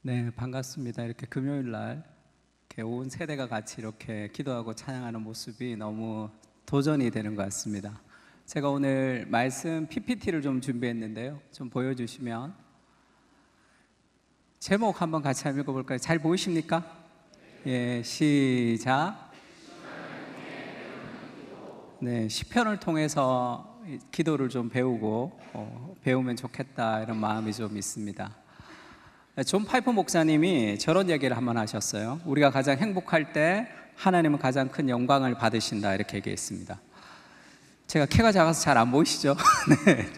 네, 반갑습니다. 이렇게 금요일 날 이렇게 온 세대가 같이 이렇게 기도하고 찬양하는 모습이 너무 도전이 되는 것 같습니다. 제가 오늘 말씀 PPT를 좀 준비했는데요. 좀 보여주시면 제목 한번 같이 한번 읽어볼까요? 잘 보이십니까? 예, 시작. 네, 시편을 통해서 기도를 좀 배우고 배우면 좋겠다 이런 마음이 좀 있습니다. 존 파이프 목사님이 저런 얘기를 한번 하셨어요. 우리가 가장 행복할 때 하나님은 가장 큰 영광을 받으신다 이렇게 얘기했습니다. 제가 키가 작아서 잘 안 보이시죠? 네.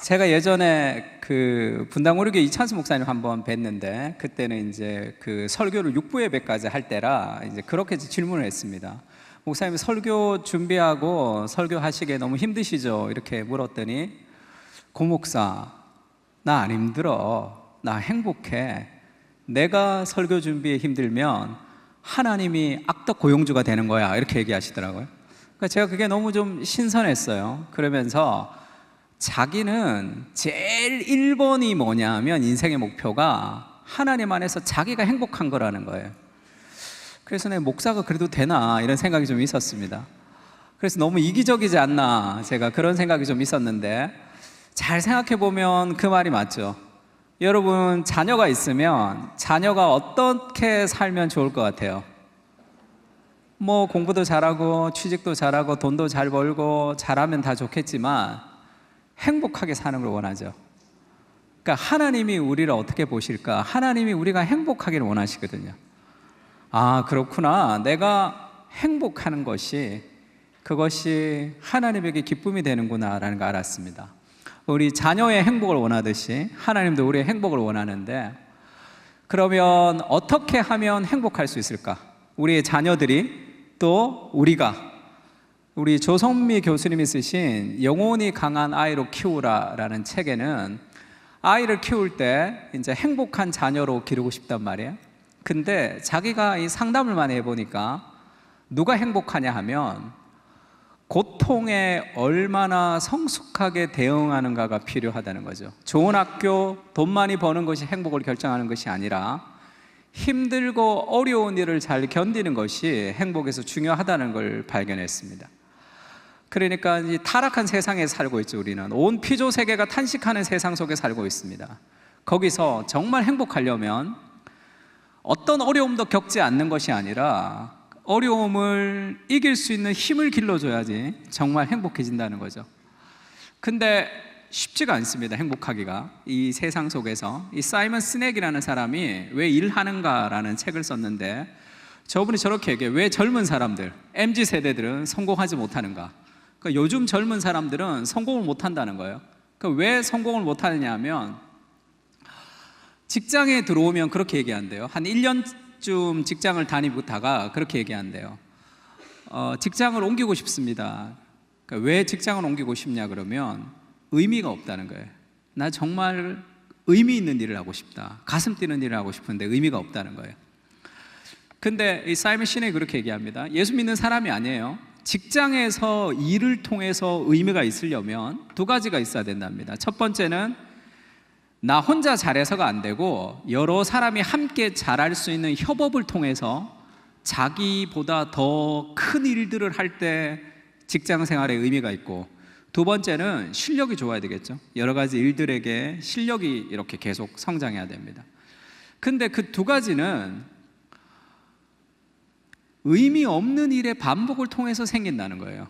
제가 예전에 그 분당오류교 이찬수 목사님 한번 뵀는데 그때는 이제 그 설교를 6부예배까지 할 때라 이제 그렇게 질문을 했습니다. 목사님 설교 준비하고 설교하시기에 너무 힘드시죠? 이렇게 물었더니 고 목사 나 안 힘들어. 나 행복해. 내가 설교 준비에 힘들면 하나님이 악덕 고용주가 되는 거야. 이렇게 얘기하시더라고요. 그러니까 제가 그게 너무 좀 신선했어요. 그러면서 자기는 제일 1번이 뭐냐면 인생의 목표가 하나님 안에서 자기가 행복한 거라는 거예요. 그래서 내 목사가 그래도 되나 이런 생각이 좀 있었습니다. 그래서 너무 이기적이지 않나 제가 그런 생각이 좀 있었는데 잘 생각해 보면 그 말이 맞죠. 여러분 자녀가 있으면 자녀가 어떻게 살면 좋을 것 같아요? 뭐 공부도 잘하고 취직도 잘하고 돈도 잘 벌고 잘하면 다 좋겠지만 행복하게 사는 걸 원하죠. 그러니까 하나님이 우리를 어떻게 보실까? 하나님이 우리가 행복하기를 원하시거든요. 아 그렇구나. 내가 행복하는 것이 그것이 하나님에게 기쁨이 되는구나 라는 걸 알았습니다. 우리 자녀의 행복을 원하듯이 하나님도 우리의 행복을 원하는데 그러면 어떻게 하면 행복할 수 있을까? 우리의 자녀들이 또 우리가 우리 조성미 교수님이 쓰신 영혼이 강한 아이로 키우라라는 책에는 아이를 키울 때 이제 행복한 자녀로 기르고 싶단 말이에요. 근데 자기가 이 상담을 많이 해보니까 누가 행복하냐 하면 고통에 얼마나 성숙하게 대응하는가가 필요하다는 거죠. 좋은 학교, 돈 많이 버는 것이 행복을 결정하는 것이 아니라 힘들고 어려운 일을 잘 견디는 것이 행복에서 중요하다는 걸 발견했습니다. 그러니까 이 타락한 세상에 살고 있죠. 우리는 온 피조 세계가 탄식하는 세상 속에 살고 있습니다. 거기서 정말 행복하려면 어떤 어려움도 겪지 않는 것이 아니라 어려움을 이길 수 있는 힘을 길러줘야지 정말 행복해진다는 거죠. 근데 쉽지가 않습니다. 행복하기가. 이 세상 속에서 이 사이먼 시넥이라는 사람이 왜 일하는가라는 책을 썼는데 저분이 저렇게 얘기해요. 왜 젊은 사람들, MZ세대들은 성공하지 못하는가? 그러니까 요즘 젊은 사람들은 성공을 못한다는 거예요. 그러니까 왜 성공을 못하느냐 하면 직장에 들어오면 그렇게 얘기한대요. 한 1년쯤 직장을 다니다가 그렇게 얘기한대요. 직장을 옮기고 싶습니다. 그러니까 왜 직장을 옮기고 싶냐 그러면 의미가 없다는 거예요. 나 정말 의미 있는 일을 하고 싶다. 가슴 뛰는 일을 하고 싶은데 의미가 없다는 거예요. 근데 이 사이먼 시넥이 그렇게 얘기합니다. 예수 믿는 사람이 아니에요. 직장에서 일을 통해서 의미가 있으려면 두 가지가 있어야 된답니다. 첫 번째는 나 혼자 잘해서가 안 되고 여러 사람이 함께 잘할 수 있는 협업을 통해서 자기보다 더 큰 일들을 할 때 직장 생활에 의미가 있고 두 번째는 실력이 좋아야 되겠죠. 여러 가지 일들에게 실력이 이렇게 계속 성장해야 됩니다. 근데 그 두 가지는 의미 없는 일의 반복을 통해서 생긴다는 거예요.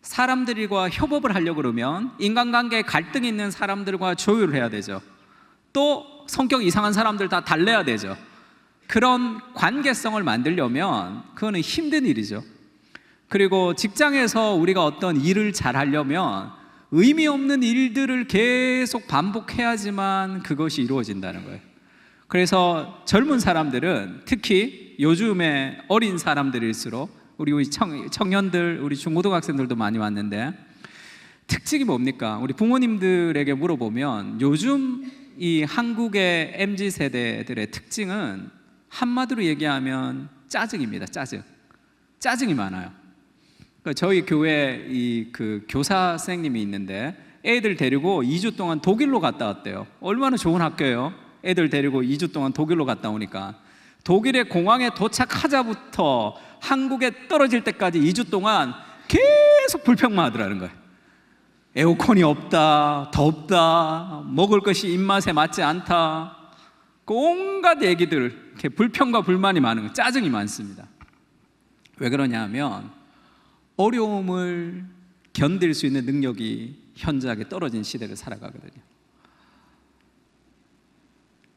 사람들과 협업을 하려고 그러면 인간관계에 갈등이 있는 사람들과 조율을 해야 되죠. 또 성격 이상한 사람들 다 달래야 되죠. 그런 관계성을 만들려면 그거는 힘든 일이죠. 그리고 직장에서 우리가 어떤 일을 잘 하려면 의미 없는 일들을 계속 반복해야지만 그것이 이루어진다는 거예요. 그래서 젊은 사람들은 특히 요즘에 어린 사람들일수록 우리 청년들, 우리 중고등학생들도 많이 왔는데 특징이 뭡니까? 우리 부모님들에게 물어보면 요즘 이 한국의 MZ세대들의 특징은 한마디로 얘기하면 짜증입니다. 짜증이 많아요. 그러니까 저희 교회 그 교사 선생님이 있는데 애들 데리고 2주 동안 독일로 갔다 왔대요. 얼마나 좋은 학교예요. 애들 데리고 2주 동안 독일로 갔다 오니까 독일의 공항에 도착하자부터 한국에 떨어질 때까지 2주 동안 계속 불평만 하더라는 거예요. 에어컨이 없다, 덥다, 먹을 것이 입맛에 맞지 않다, 온갖 얘기들, 이렇게 불평과 불만이 많은 거예요. 짜증이 많습니다. 왜 그러냐 하면 어려움을 견딜 수 있는 능력이 현저하게 떨어진 시대를 살아가거든요.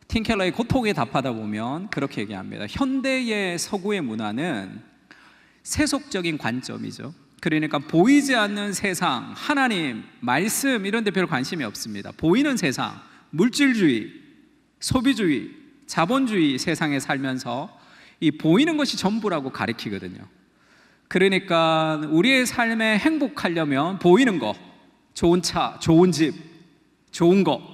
팀 켈러의 고통에 답하다 보면 그렇게 얘기합니다. 현대의 서구의 문화는 세속적인 관점이죠. 그러니까 보이지 않는 세상, 하나님, 말씀 이런 데 별 관심이 없습니다. 보이는 세상, 물질주의, 소비주의, 자본주의 세상에 살면서 이 보이는 것이 전부라고 가리키거든요. 그러니까 우리의 삶에 행복하려면 보이는 거, 좋은 차, 좋은 집, 좋은 거.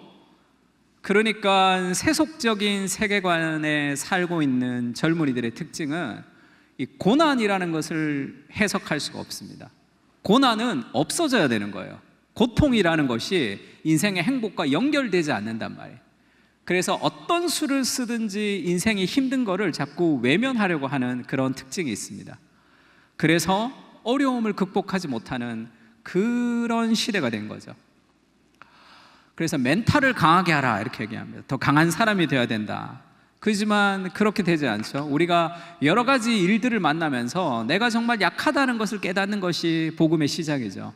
그러니까 세속적인 세계관에 살고 있는 젊은이들의 특징은 이 고난이라는 것을 해석할 수가 없습니다. 고난은 없어져야 되는 거예요. 고통이라는 것이 인생의 행복과 연결되지 않는단 말이에요. 그래서 어떤 수를 쓰든지 인생이 힘든 거를 자꾸 외면하려고 하는 그런 특징이 있습니다. 그래서 어려움을 극복하지 못하는 그런 시대가 된 거죠. 그래서 멘탈을 강하게 하라 이렇게 얘기합니다. 더 강한 사람이 되어야 된다. 그렇지만 그렇게 되지 않죠. 우리가 여러 가지 일들을 만나면서 내가 정말 약하다는 것을 깨닫는 것이 복음의 시작이죠.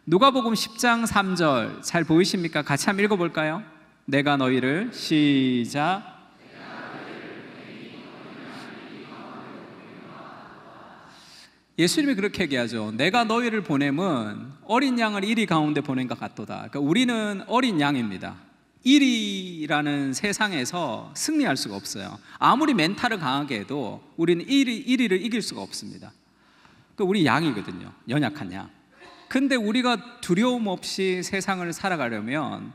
누가복음 10장 3절 잘 보이십니까? 같이 한번 읽어볼까요? 내가 너희를 시작. 예수님이 그렇게 얘기하죠. 내가 너희를 보냄은 어린 양을 이리 가운데 보낸 것 같도다. 그러니까 우리는 어린 양입니다. 이리라는 세상에서 승리할 수가 없어요. 아무리 멘탈을 강하게 해도 우리는 이리를 이길 수가 없습니다. 그러니까 우리 양이거든요. 연약한 양. 근데 우리가 두려움 없이 세상을 살아가려면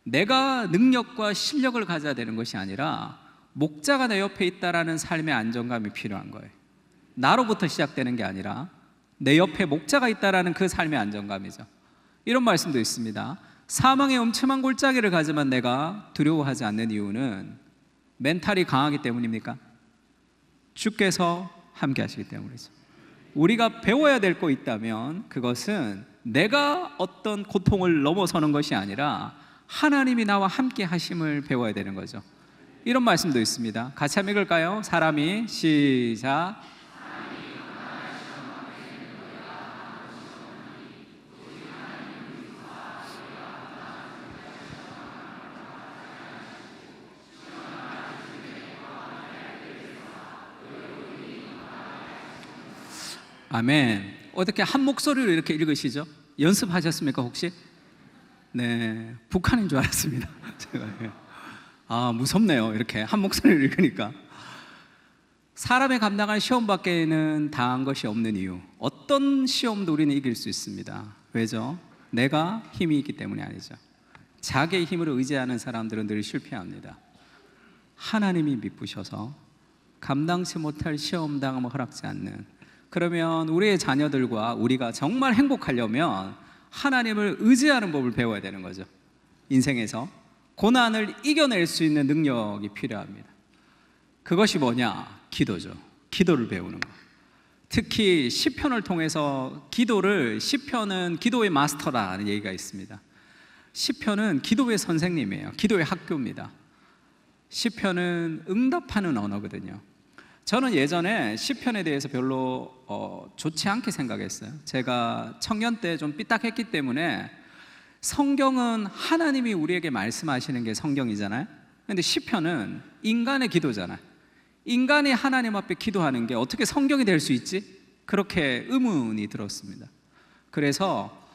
내가 능력과 실력을 가져야 되는 것이 아니라 목자가 내 옆에 있다라는 삶의 안정감이 필요한 거예요. 나로부터 시작되는 게 아니라 내 옆에 목자가 있다라는 그 삶의 안정감이죠. 이런 말씀도 있습니다. 사망의 음침한 골짜기를 가지만 내가 두려워하지 않는 이유는 멘탈이 강하기 때문입니까? 주께서 함께 하시기 때문이죠. 우리가 배워야 될 거 있다면 그것은 내가 어떤 고통을 넘어서는 것이 아니라 하나님이 나와 함께 하심을 배워야 되는 거죠. 이런 말씀도 있습니다. 같이 한번 읽을까요? 사람이 시작. 아멘. 어떻게 한 목소리로 이렇게 읽으시죠? 연습하셨습니까 혹시? 네, 북한인 줄 알았습니다. 제가 무섭네요. 이렇게 한 목소리로 읽으니까. 사람의 감당할 시험 밖에는 당한 것이 없는 이유. 어떤 시험도 우리는 이길 수 있습니다. 왜죠? 내가 힘이 있기 때문이 아니죠. 자기의 힘을 의지하는 사람들은 늘 실패합니다. 하나님이 미쁘셔서 감당치 못할 시험 당함을 허락지 않는. 그러면 우리의 자녀들과 우리가 정말 행복하려면 하나님을 의지하는 법을 배워야 되는 거죠. 인생에서 고난을 이겨낼 수 있는 능력이 필요합니다. 그것이 뭐냐? 기도죠. 기도를 배우는 거. 특히 시편을 통해서 시편은 기도의 마스터라는 얘기가 있습니다. 시편은 기도의 선생님이에요. 기도의 학교입니다. 시편은 응답하는 언어거든요. 저는 예전에 시편에 대해서 별로 좋지 않게 생각했어요. 제가 청년 때 좀 삐딱했기 때문에 성경은 하나님이 우리에게 말씀하시는 게 성경이잖아요. 근데 시편은 인간의 기도잖아요. 인간이 하나님 앞에 기도하는 게 어떻게 성경이 될 수 있지? 그렇게 의문이 들었습니다. 그래서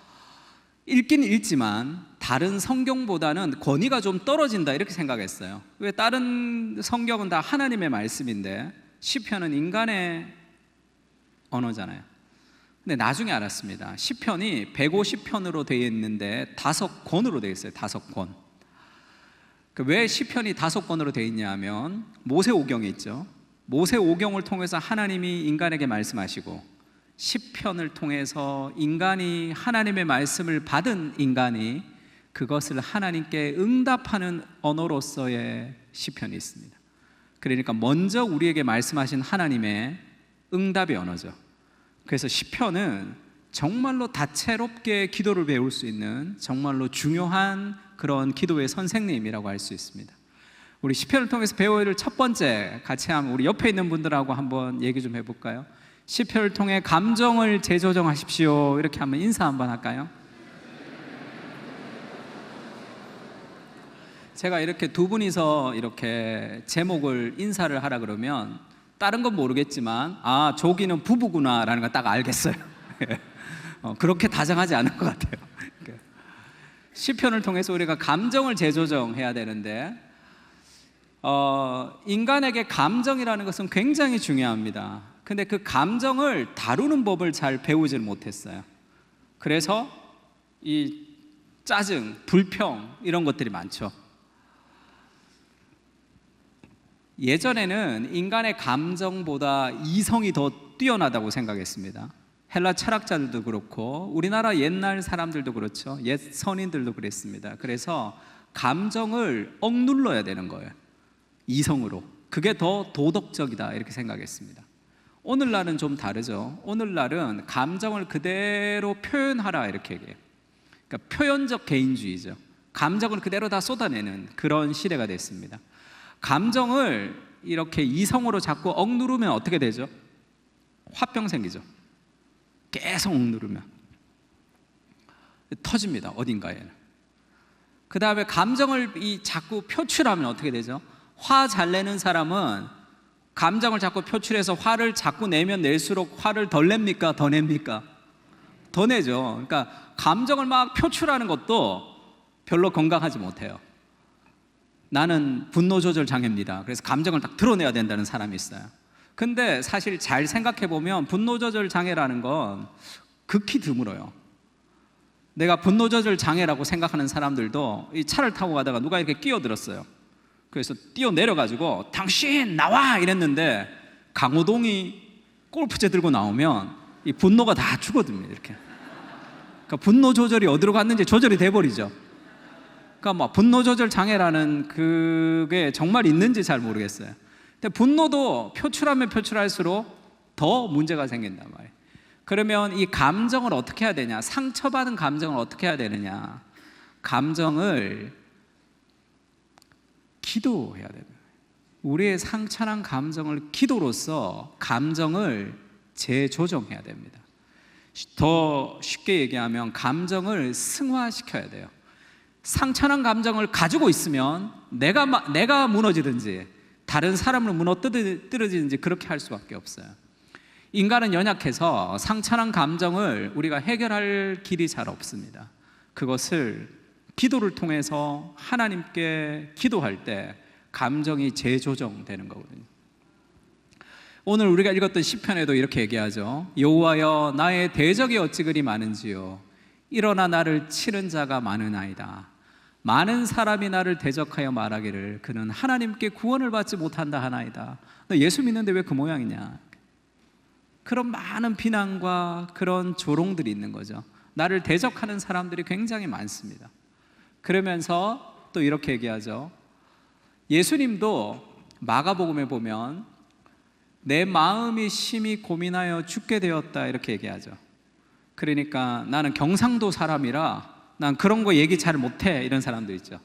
읽긴 읽지만 다른 성경보다는 권위가 좀 떨어진다 이렇게 생각했어요. 왜 다른 성경은 다 하나님의 말씀인데 시편은 인간의 언어잖아요. 근데 나중에 알았습니다. 시편이 150편으로 되어 있는데 5권으로 되어 있어요. 5권. 왜 시편이 5권으로 되어 있냐 하면 모세오경이 있죠. 모세오경을 통해서 하나님이 인간에게 말씀하시고 시편을 통해서 인간이 하나님의 말씀을 받은 인간이 그것을 하나님께 응답하는 언어로서의 시편이 있습니다. 그러니까 먼저 우리에게 말씀하신 하나님의 응답의 언어죠. 그래서 시편은 정말로 다채롭게 기도를 배울 수 있는 정말로 중요한 그런 기도의 선생님이라고 할 수 있습니다. 우리 시편을 통해서 배워야 할 첫 번째, 같이 한번 우리 옆에 있는 분들하고 한번 얘기 좀 해볼까요? 시편을 통해 감정을 재조정하십시오. 이렇게 한번 인사 한번 할까요? 제가 이렇게 두 분이서 이렇게 제목을 인사를 하라 그러면 다른 건 모르겠지만 저기는 부부구나 라는 걸 딱 알겠어요. 그렇게 다정하지 않은 것 같아요. 시편을 통해서 우리가 감정을 재조정해야 되는데 인간에게 감정이라는 것은 굉장히 중요합니다. 근데 그 감정을 다루는 법을 잘 배우질 못했어요. 그래서 이 짜증, 불평 이런 것들이 많죠. 예전에는 인간의 감정보다 이성이 더 뛰어나다고 생각했습니다. 헬라 철학자들도 그렇고 우리나라 옛날 사람들도 그렇죠. 옛 선인들도 그랬습니다. 그래서 감정을 억눌러야 되는 거예요. 이성으로. 그게 더 도덕적이다 이렇게 생각했습니다. 오늘날은 좀 다르죠. 오늘날은 감정을 그대로 표현하라 이렇게 얘기해요. 그러니까 표현적 개인주의죠. 감정을 그대로 다 쏟아내는 그런 시대가 됐습니다. 감정을 이렇게 이성으로 자꾸 억누르면 어떻게 되죠? 화병 생기죠. 계속 억누르면 터집니다. 어딘가에는. 그 다음에 감정을 자꾸 표출하면 어떻게 되죠? 화 잘 내는 사람은 감정을 자꾸 표출해서 화를 자꾸 내면 낼수록 화를 덜 냅니까? 더 냅니까? 더 내죠. 그러니까 감정을 막 표출하는 것도 별로 건강하지 못해요. 나는 분노 조절 장애입니다. 그래서 감정을 딱 드러내야 된다는 사람이 있어요. 근데 사실 잘 생각해 보면 분노 조절 장애라는 건 극히 드물어요. 내가 분노 조절 장애라고 생각하는 사람들도 이 차를 타고 가다가 누가 이렇게 끼어들었어요. 그래서 뛰어내려가지고 당신 나와 이랬는데 강호동이 골프채 들고 나오면 이 분노가 다 죽어듭니다. 이렇게. 그러니까 분노 조절이 어디로 갔는지 조절이 돼버리죠. 그러니까 뭐 분노 조절 장애라는 그게 정말 있는지 잘 모르겠어요. 근데 분노도 표출하면 표출할수록 더 문제가 생긴단 말이에요. 그러면 이 감정을 어떻게 해야 되냐? 상처받은 감정을 어떻게 해야 되느냐? 감정을 기도해야 됩니다. 우리의 상처난 감정을 기도로서 감정을 재조정해야 됩니다. 더 쉽게 얘기하면 감정을 승화시켜야 돼요. 상처난 감정을 가지고 있으면 내가 무너지든지 다른 사람을 무너뜨리든지 그렇게 할 수밖에 없어요. 인간은 연약해서 상처난 감정을 우리가 해결할 길이 잘 없습니다. 그것을 기도를 통해서 하나님께 기도할 때 감정이 재조정되는 거거든요. 오늘 우리가 읽었던 시편에도 이렇게 얘기하죠. 여호와여 나의 대적이 어찌 그리 많은지요 일어나 나를 치는 자가 많으나이다. 많은 사람이 나를 대적하여 말하기를 그는 하나님께 구원을 받지 못한다 하나이다. 너 예수 믿는데 왜 그 모양이냐? 그런 많은 비난과 그런 조롱들이 있는 거죠. 나를 대적하는 사람들이 굉장히 많습니다. 그러면서 또 이렇게 얘기하죠. 예수님도 마가복음에 보면 내 마음이 심히 고민하여 죽게 되었다 이렇게 얘기하죠. 그러니까 나는 경상도 사람이라 난 그런 거 얘기 잘 못해 이런 사람도 있죠.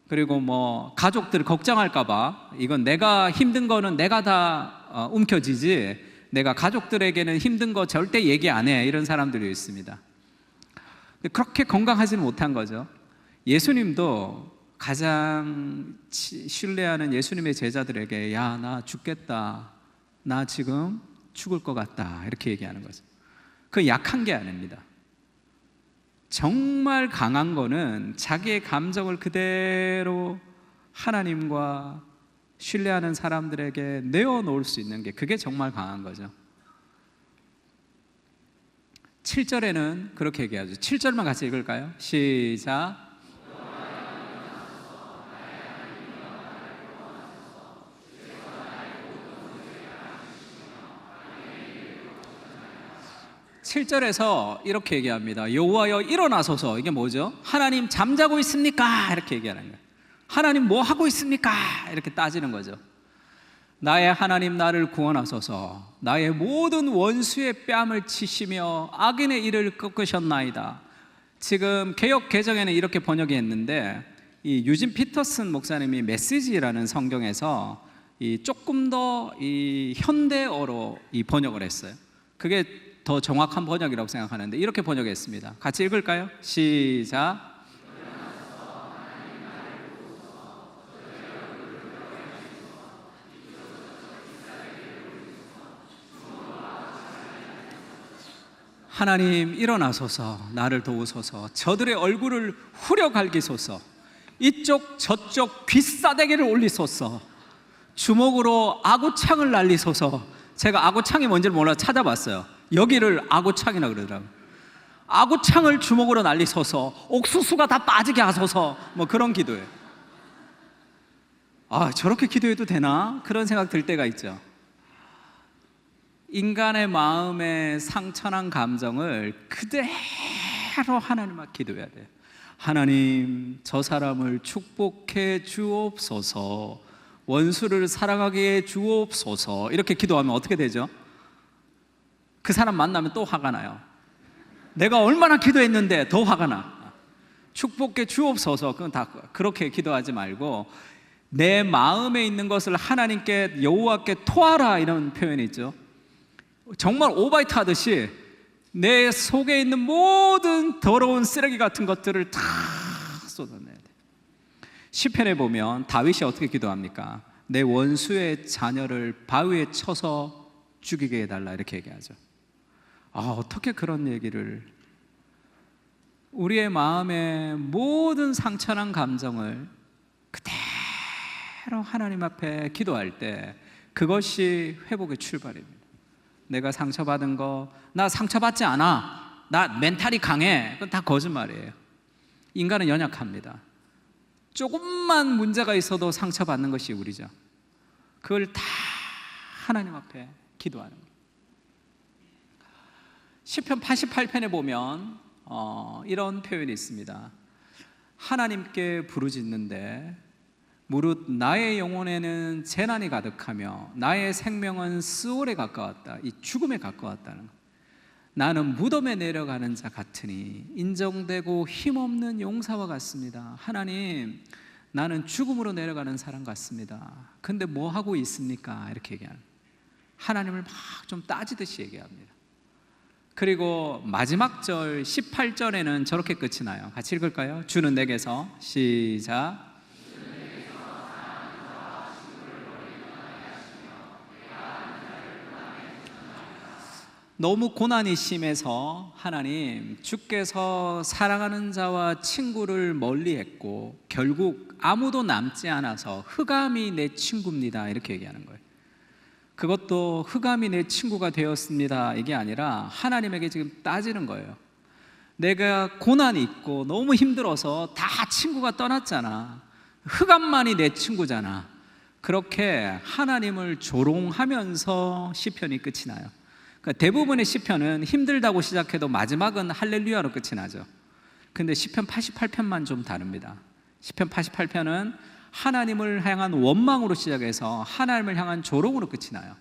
그리고 뭐 가족들 걱정할까 봐 이건 내가 힘든 거는 내가 다 움켜쥐지 내가 가족들에게는 힘든 거 절대 얘기 안 해 이런 사람들이 있습니다. 그렇게 건강하지는 못한 거죠. 예수님도 가장 신뢰하는 예수님의 제자들에게 야, 나 죽겠다. 나 지금 죽을 것 같다. 이렇게 얘기하는 거죠. 그 약한 게 아닙니다. 정말 강한 거는 자기의 감정을 그대로 하나님과 신뢰하는 사람들에게 내어놓을 수 있는 게 그게 정말 강한 거죠. 7절에는 그렇게 얘기하죠. 7절만 같이 읽을까요? 시작. 7절에서 이렇게 얘기합니다. 여호와여 일어나소서. 이게 뭐죠? 하나님 잠자고 있습니까? 이렇게 얘기하는 거예요. 하나님 뭐 하고 있습니까? 이렇게 따지는 거죠. 나의 하나님 나를 구원하소서. 나의 모든 원수의 뺨을 치시며 악인의 일을 꺾으셨나이다. 지금 개역 개정에는 이렇게 번역이 했는데, 이 유진 피터슨 목사님이 메시지라는 성경에서 조금 더 이 현대어로 이 번역을 했어요. 그게 더 정확한 번역이라고 생각하는데, 이렇게 번역했습니다. 같이 읽을까요? 시작. 하나님 일어나소서. 나를 도우소서. 저들의 얼굴을 후려 갈기소서. 이쪽 저쪽 귀싸대기를 올리소서. 주먹으로 아구창을 날리소서. 제가 아구창이 뭔지를 몰라 찾아봤어요. 여기를 아구창이라고 그러더라고요. 아구창을 주먹으로 날리소서. 옥수수가 다 빠지게 하소서. 뭐 그런 기도예요. 아, 저렇게 기도해도 되나? 그런 생각 들 때가 있죠. 인간의 마음에 상처난 감정을 그대로 하나님 앞에 기도해야 돼요. 하나님, 저 사람을 축복해 주옵소서. 원수를 사랑하게 해 주옵소서. 이렇게 기도하면 어떻게 되죠? 그 사람 만나면 또 화가 나요. 내가 얼마나 기도했는데 더 화가 나. 축복해 주옵소서. 그건 다 그렇게 기도하지 말고, 내 마음에 있는 것을 하나님께, 여호와께 토하라, 이런 표현이 있죠. 정말 오바이트 하듯이 내 속에 있는 모든 더러운 쓰레기 같은 것들을 다 쏟아내야 돼. 시편에 보면 다윗이 어떻게 기도합니까? 내 원수의 자녀를 바위에 쳐서 죽이게 해달라, 이렇게 얘기하죠. 아, 어떻게 그런 얘기를. 우리의 마음에 모든 상처난 감정을 그대로 하나님 앞에 기도할 때 그것이 회복의 출발입니다. 내가 상처받은 거, 나 상처받지 않아, 나 멘탈이 강해, 그건 다 거짓말이에요. 인간은 연약합니다. 조금만 문제가 있어도 상처받는 것이 우리죠. 그걸 다 하나님 앞에 기도하는 거예요. 시편 88편에 보면 이런 표현이 있습니다. 하나님께 부르짖는데 무릇 나의 영혼에는 재난이 가득하며 나의 생명은 스올에 가까웠다. 이 죽음에 가까웠다는 것. 나는 무덤에 내려가는 자 같으니 인정되고 힘없는 용사와 같습니다. 하나님, 나는 죽음으로 내려가는 사람 같습니다. 근데 뭐 하고 있습니까? 이렇게 얘기하는, 하나님을 막 좀 따지듯이 얘기합니다. 그리고 마지막 절 18절에는 저렇게 끝이 나요. 같이 읽을까요? 주는 내게서, 시작. 너무 고난이 심해서 하나님, 주께서 사랑하는 자와 친구를 멀리했고 결국 아무도 남지 않아서 흑암이 내 친구입니다, 이렇게 얘기하는 거예요. 그것도 흑암이 내 친구가 되었습니다 이게 아니라 하나님에게 지금 따지는 거예요. 내가 고난이 있고 너무 힘들어서 다 친구가 떠났잖아. 흑암만이 내 친구잖아. 그렇게 하나님을 조롱하면서 시편이 끝이 나요. 그러니까 대부분의 시편은 힘들다고 시작해도 마지막은 할렐루야로 끝이 나죠. 근데 시편 88편만 좀 다릅니다. 시편 88편은 하나님을 향한 원망으로 시작해서 하나님을 향한 조롱으로 끝이 나요.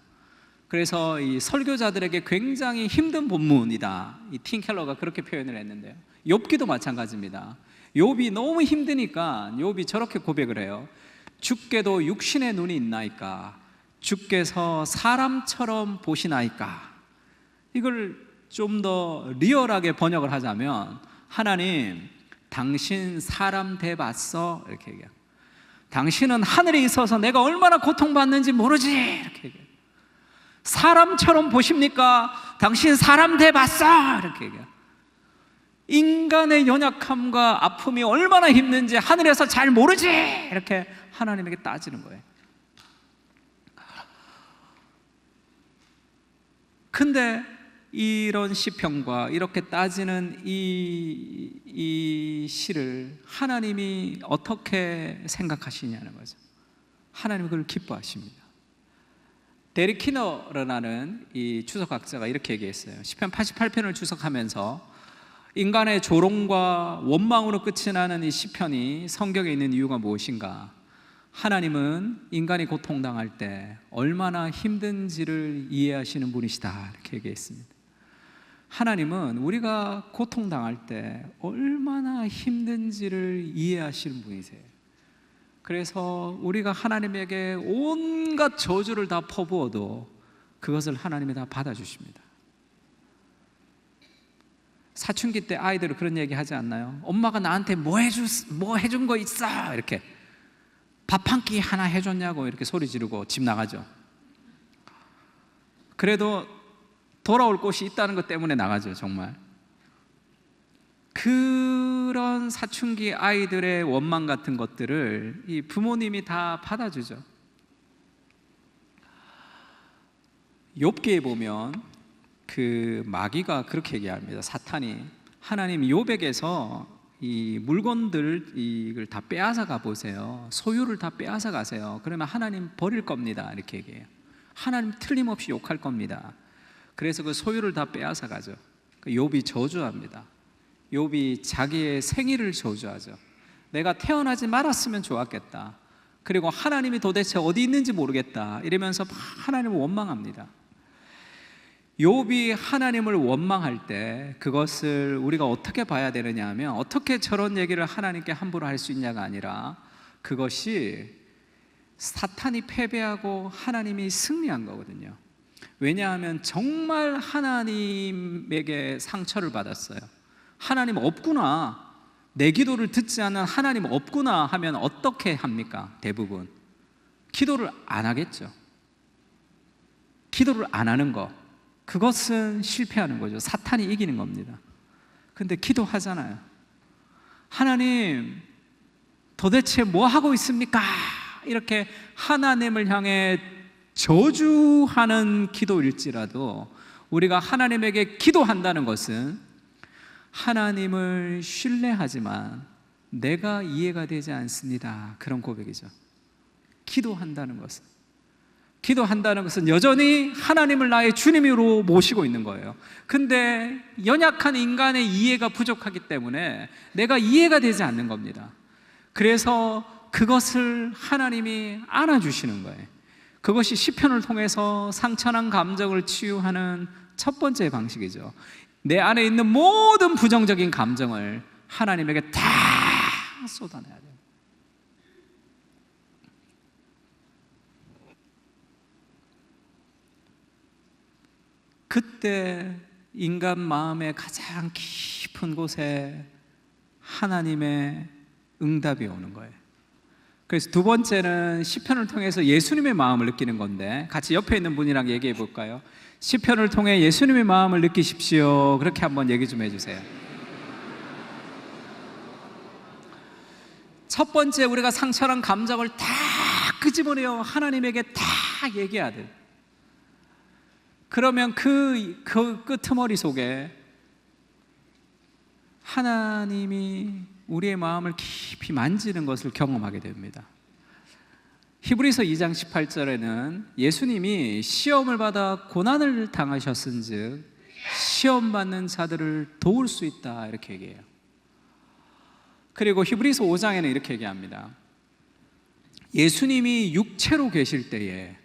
그래서 이 설교자들에게 굉장히 힘든 본문이다, 이 팀 켈러가 그렇게 표현을 했는데요. 욥기도 마찬가지입니다. 욥이 너무 힘드니까 욥이 저렇게 고백을 해요. 주께도 육신의 눈이 있나이까? 주께서 사람처럼 보시나이까? 이걸 좀 더 리얼하게 번역을 하자면, 하나님, 당신 사람 대봤어? 이렇게 얘기해요. 당신은 하늘에 있어서 내가 얼마나 고통받는지 모르지? 이렇게 얘기해요. 사람처럼 보십니까? 당신 사람 대봤어? 이렇게 얘기해요. 인간의 연약함과 아픔이 얼마나 힘든지 하늘에서 잘 모르지? 이렇게 하나님에게 따지는 거예요. 근데 이런 시편과 이렇게 따지는 이 시를 하나님이 어떻게 생각하시냐는 거죠. 하나님은 그걸 기뻐하십니다. 데릭 키너라는 이 주석학자가 이렇게 얘기했어요. 시편 88편을 주석하면서 인간의 조롱과 원망으로 끝이 나는 이 시편이 성경에 있는 이유가 무엇인가? 하나님은 인간이 고통당할 때 얼마나 힘든지를 이해하시는 분이시다, 이렇게 얘기했습니다. 하나님은 우리가 고통당할 때 얼마나 힘든지를 이해하시는 분이세요. 그래서 우리가 하나님에게 온갖 저주를 다 퍼부어도 그것을 하나님이 다 받아주십니다. 사춘기 때 아이들은 그런 얘기 하지 않나요? 엄마가 나한테 뭐 해준 거 있어? 이렇게 밥 한 끼 하나 해줬냐고 이렇게 소리 지르고 집 나가죠. 그래도 돌아올 곳이 있다는 것 때문에 나가죠. 정말 그런 사춘기 아이들의 원망 같은 것들을 이 부모님이 다 받아주죠. 욥기에 보면 그 마귀가 그렇게 얘기합니다. 사탄이 하나님 욥에게서 이 물건들 이걸 다 빼앗아 가 보세요. 소유를 다 빼앗아 가세요. 그러면 하나님 버릴 겁니다. 이렇게 얘기해요. 하나님 틀림없이 욕할 겁니다. 그래서 그 소유를 다 빼앗아 가죠. 욥이 저주합니다. 욥이 자기의 생일을 저주하죠. 내가 태어나지 말았으면 좋았겠다. 그리고 하나님이 도대체 어디 있는지 모르겠다. 이러면서 하나님을 원망합니다. 욥이 하나님을 원망할 때 그것을 우리가 어떻게 봐야 되느냐 하면, 어떻게 저런 얘기를 하나님께 함부로 할 수 있냐가 아니라 그것이 사탄이 패배하고 하나님이 승리한 거거든요. 왜냐하면 정말 하나님에게 상처를 받았어요. 하나님 없구나, 내 기도를 듣지 않는 하나님 없구나 하면 어떻게 합니까? 대부분 기도를 안 하겠죠. 기도를 안 하는 거, 그것은 실패하는 거죠. 사탄이 이기는 겁니다. 근데 기도하잖아요. 하나님 도대체 뭐 하고 있습니까? 이렇게 하나님을 향해 저주하는 기도일지라도 우리가 하나님에게 기도한다는 것은 하나님을 신뢰하지만 내가 이해가 되지 않습니다, 그런 고백이죠. 기도한다는 것은 여전히 하나님을 나의 주님으로 모시고 있는 거예요. 근데 연약한 인간의 이해가 부족하기 때문에 내가 이해가 되지 않는 겁니다. 그래서 그것을 하나님이 안아주시는 거예요. 그것이 시편을 통해서 상처난 감정을 치유하는 첫 번째 방식이죠. 내 안에 있는 모든 부정적인 감정을 하나님에게 다 쏟아내야 돼요. 그때 인간 마음의 가장 깊은 곳에 하나님의 응답이 오는 거예요. 그래서 두 번째는 시편을 통해서 예수님의 마음을 느끼는 건데, 같이 옆에 있는 분이랑 얘기해 볼까요? 시편을 통해 예수님의 마음을 느끼십시오. 그렇게 한번 얘기 좀 해주세요. 첫 번째, 우리가 상처난 감정을 다 끄집어내어 하나님에게 다 얘기해야 돼요. 그러면 그 끄트머리 속에 하나님이 우리의 마음을 깊이 만지는 것을 경험하게 됩니다. 히브리서 2장 18절에는 예수님이 시험을 받아 고난을 당하셨은즉 시험 받는 자들을 도울 수 있다, 이렇게 얘기해요. 그리고 히브리서 5장에는 이렇게 얘기합니다. 예수님이 육체로 계실 때에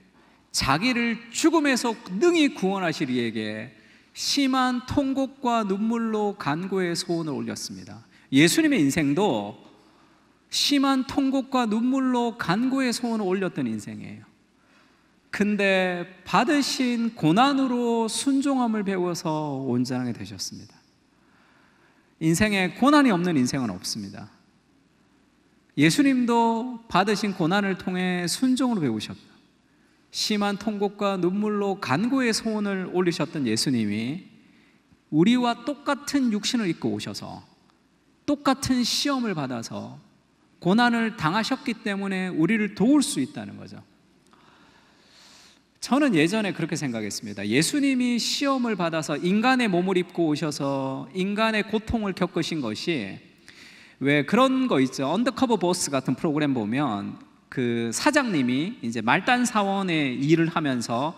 자기를 죽음에서 능히 구원하실 이에게 심한 통곡과 눈물로 간구의 소원을 올렸습니다. 예수님의 인생도 심한 통곡과 눈물로 간구의 소원을 올렸던 인생이에요. 근데 받으신 고난으로 순종함을 배워서 온전하게 되셨습니다. 인생에 고난이 없는 인생은 없습니다. 예수님도 받으신 고난을 통해 순종으로 배우셨다. 심한 통곡과 눈물로 간구의 소원을 올리셨던 예수님이 우리와 똑같은 육신을 입고 오셔서 똑같은 시험을 받아서 고난을 당하셨기 때문에 우리를 도울 수 있다는 거죠. 저는 예전에 그렇게 생각했습니다. 예수님이 시험을 받아서 인간의 몸을 입고 오셔서 인간의 고통을 겪으신 것이, 왜 그런 거 있죠. 언더커버 보스 같은 프로그램 보면 그 사장님이 이제 말단 사원의 일을 하면서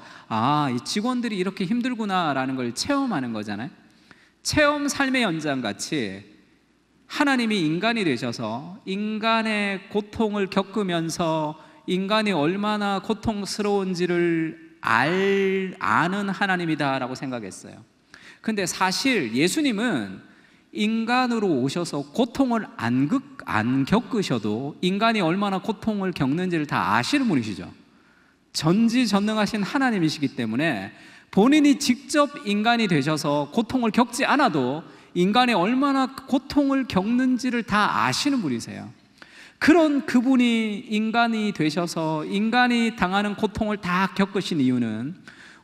이 직원들이 이렇게 힘들구나라는 걸 체험하는 거잖아요. 체험 삶의 연장 같이 하나님이 인간이 되셔서 인간의 고통을 겪으면서 인간이 얼마나 고통스러운지를 아는 하나님이다라고 생각했어요. 근데 사실 예수님은 인간으로 오셔서 고통을 안 겪으셔도 인간이 얼마나 고통을 겪는지를 다 아시는 분이시죠. 전지전능하신 하나님이시기 때문에 본인이 직접 인간이 되셔서 고통을 겪지 않아도 인간이 얼마나 고통을 겪는지를 다 아시는 분이세요. 그런 그분이 인간이 되셔서 인간이 당하는 고통을 다 겪으신 이유는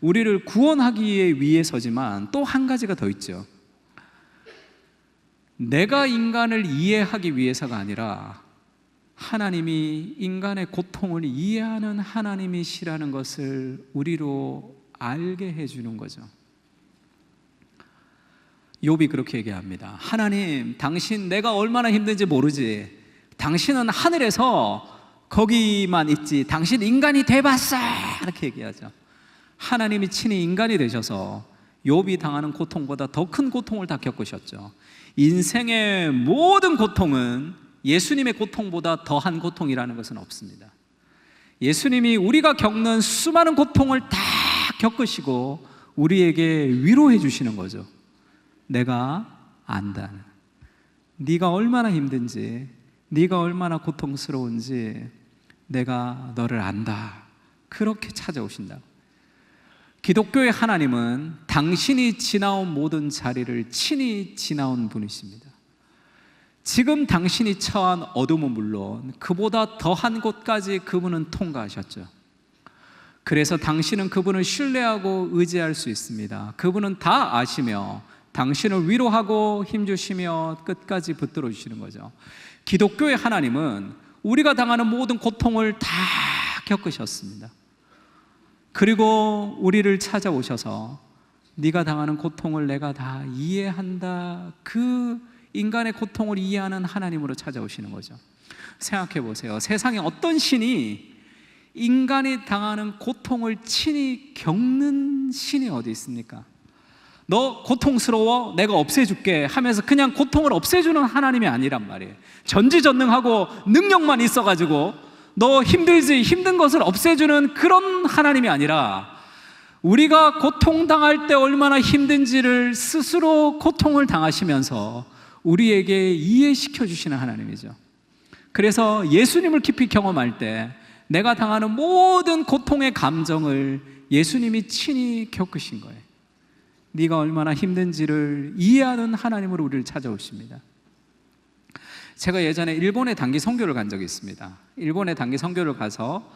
우리를 구원하기 위해서지만 또 한 가지가 더 있죠. 내가 인간을 이해하기 위해서가 아니라 하나님이 인간의 고통을 이해하는 하나님이시라는 것을 우리로 알게 해주는 거죠. 욥이 그렇게 얘기합니다. 하나님, 당신 내가 얼마나 힘든지 모르지. 당신은 하늘에서 거기만 있지. 당신 인간이 돼봤어. 이렇게 얘기하죠. 하나님이 친히 인간이 되셔서 욥이 당하는 고통보다 더 큰 고통을 다 겪으셨죠. 인생의 모든 고통은 예수님의 고통보다 더한 고통이라는 것은 없습니다. 예수님이 우리가 겪는 수많은 고통을 다 겪으시고 우리에게 위로해 주시는 거죠. 내가 안다. 네가 얼마나 힘든지, 네가 얼마나 고통스러운지 내가 너를 안다. 그렇게 찾아오신다. 기독교의 하나님은 당신이 지나온 모든 자리를 친히 지나온 분이십니다. 지금 당신이 처한 어둠은 물론 그보다 더한 곳까지 그분은 통과하셨죠. 그래서 당신은 그분을 신뢰하고 의지할 수 있습니다. 그분은 다 아시며 당신을 위로하고 힘주시며 끝까지 붙들어 주시는 거죠. 기독교의 하나님은 우리가 당하는 모든 고통을 다 겪으셨습니다. 그리고 우리를 찾아오셔서 네가 당하는 고통을 내가 다 이해한다. 그 인간의 고통을 이해하는 하나님으로 찾아오시는 거죠. 생각해 보세요. 세상에 어떤 신이 인간이 당하는 고통을 친히 겪는 신이 어디 있습니까? 너 고통스러워? 내가 없애줄게 하면서 그냥 고통을 없애주는 하나님이 아니란 말이에요. 전지전능하고 능력만 있어가지고 너 힘들지? 힘든 것을 없애주는 그런 하나님이 아니라 우리가 고통당할 때 얼마나 힘든지를 스스로 고통을 당하시면서 우리에게 이해시켜 주시는 하나님이죠. 그래서 예수님을 깊이 경험할 때 내가 당하는 모든 고통의 감정을 예수님이 친히 겪으신 거예요. 네가 얼마나 힘든지를 이해하는 하나님으로 우리를 찾아오십니다. 제가 예전에 일본에 단기 선교를 간 적이 있습니다. 일본에 단기 선교를 가서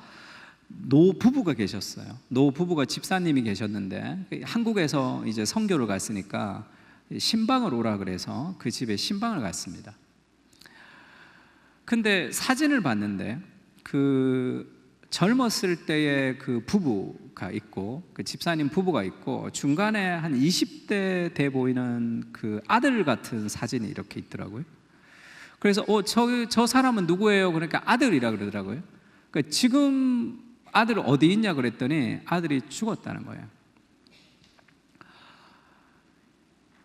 노 부부가 계셨어요. 노 부부가 집사님이 계셨는데 한국에서 이제 선교를 갔으니까 신방을 오라 그래서 그 집에 신방을 갔습니다. 근데 사진을 봤는데 그 젊었을 때의 그 부부가 있고 그 집사님 부부가 있고 중간에 한 20대 돼 보이는 그 아들 같은 사진이 이렇게 있더라고요. 그래서 저 사람은 누구예요? 그러니까 아들이라 그러더라고요. 그러니까 지금 아들 어디 있냐 그랬더니 아들이 죽었다는 거예요.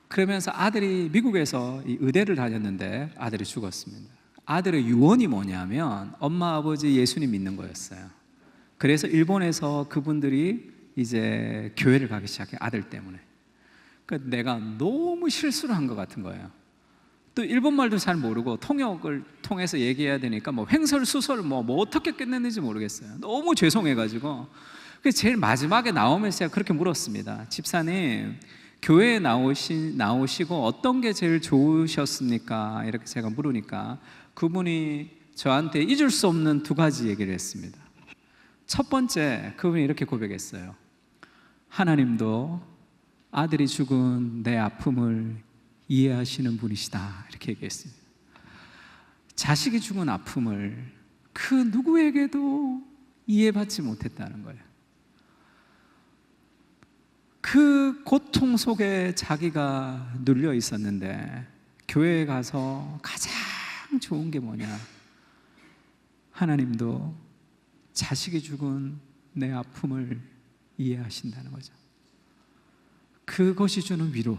그러면서 아들이 미국에서 이 의대를 다녔는데 아들이 죽었습니다. 아들의 유언이 뭐냐면 엄마 아버지 예수님 믿는 거였어요. 그래서 일본에서 그분들이 이제 교회를 가기 시작해, 아들 때문에. 그러니까 내가 너무 실수를 한 것 같은 거예요. 또 일본말도 잘 모르고 통역을 통해서 얘기해야 되니까 뭐 횡설수설 뭐 어떻게 끝냈는지 모르겠어요. 너무 죄송해가지고 그래서 제일 마지막에 나오면서 제가 그렇게 물었습니다. 집사님, 교회에 나오시고 어떤 게 제일 좋으셨습니까? 이렇게 제가 물으니까 그분이 저한테 잊을 수 없는 두 가지 얘기를 했습니다. 첫 번째, 그분이 이렇게 고백했어요. 하나님도 아들이 죽은 내 아픔을 이해하시는 분이시다. 이렇게 얘기했습니다. 자식이 죽은 아픔을 그 누구에게도 이해받지 못했다는 거예요. 그 고통 속에 자기가 눌려 있었는데 교회에 가서 가장 좋은 게 뭐냐? 하나님도 자식이 죽은 내 아픔을 이해하신다는 거죠. 그것이 주는 위로.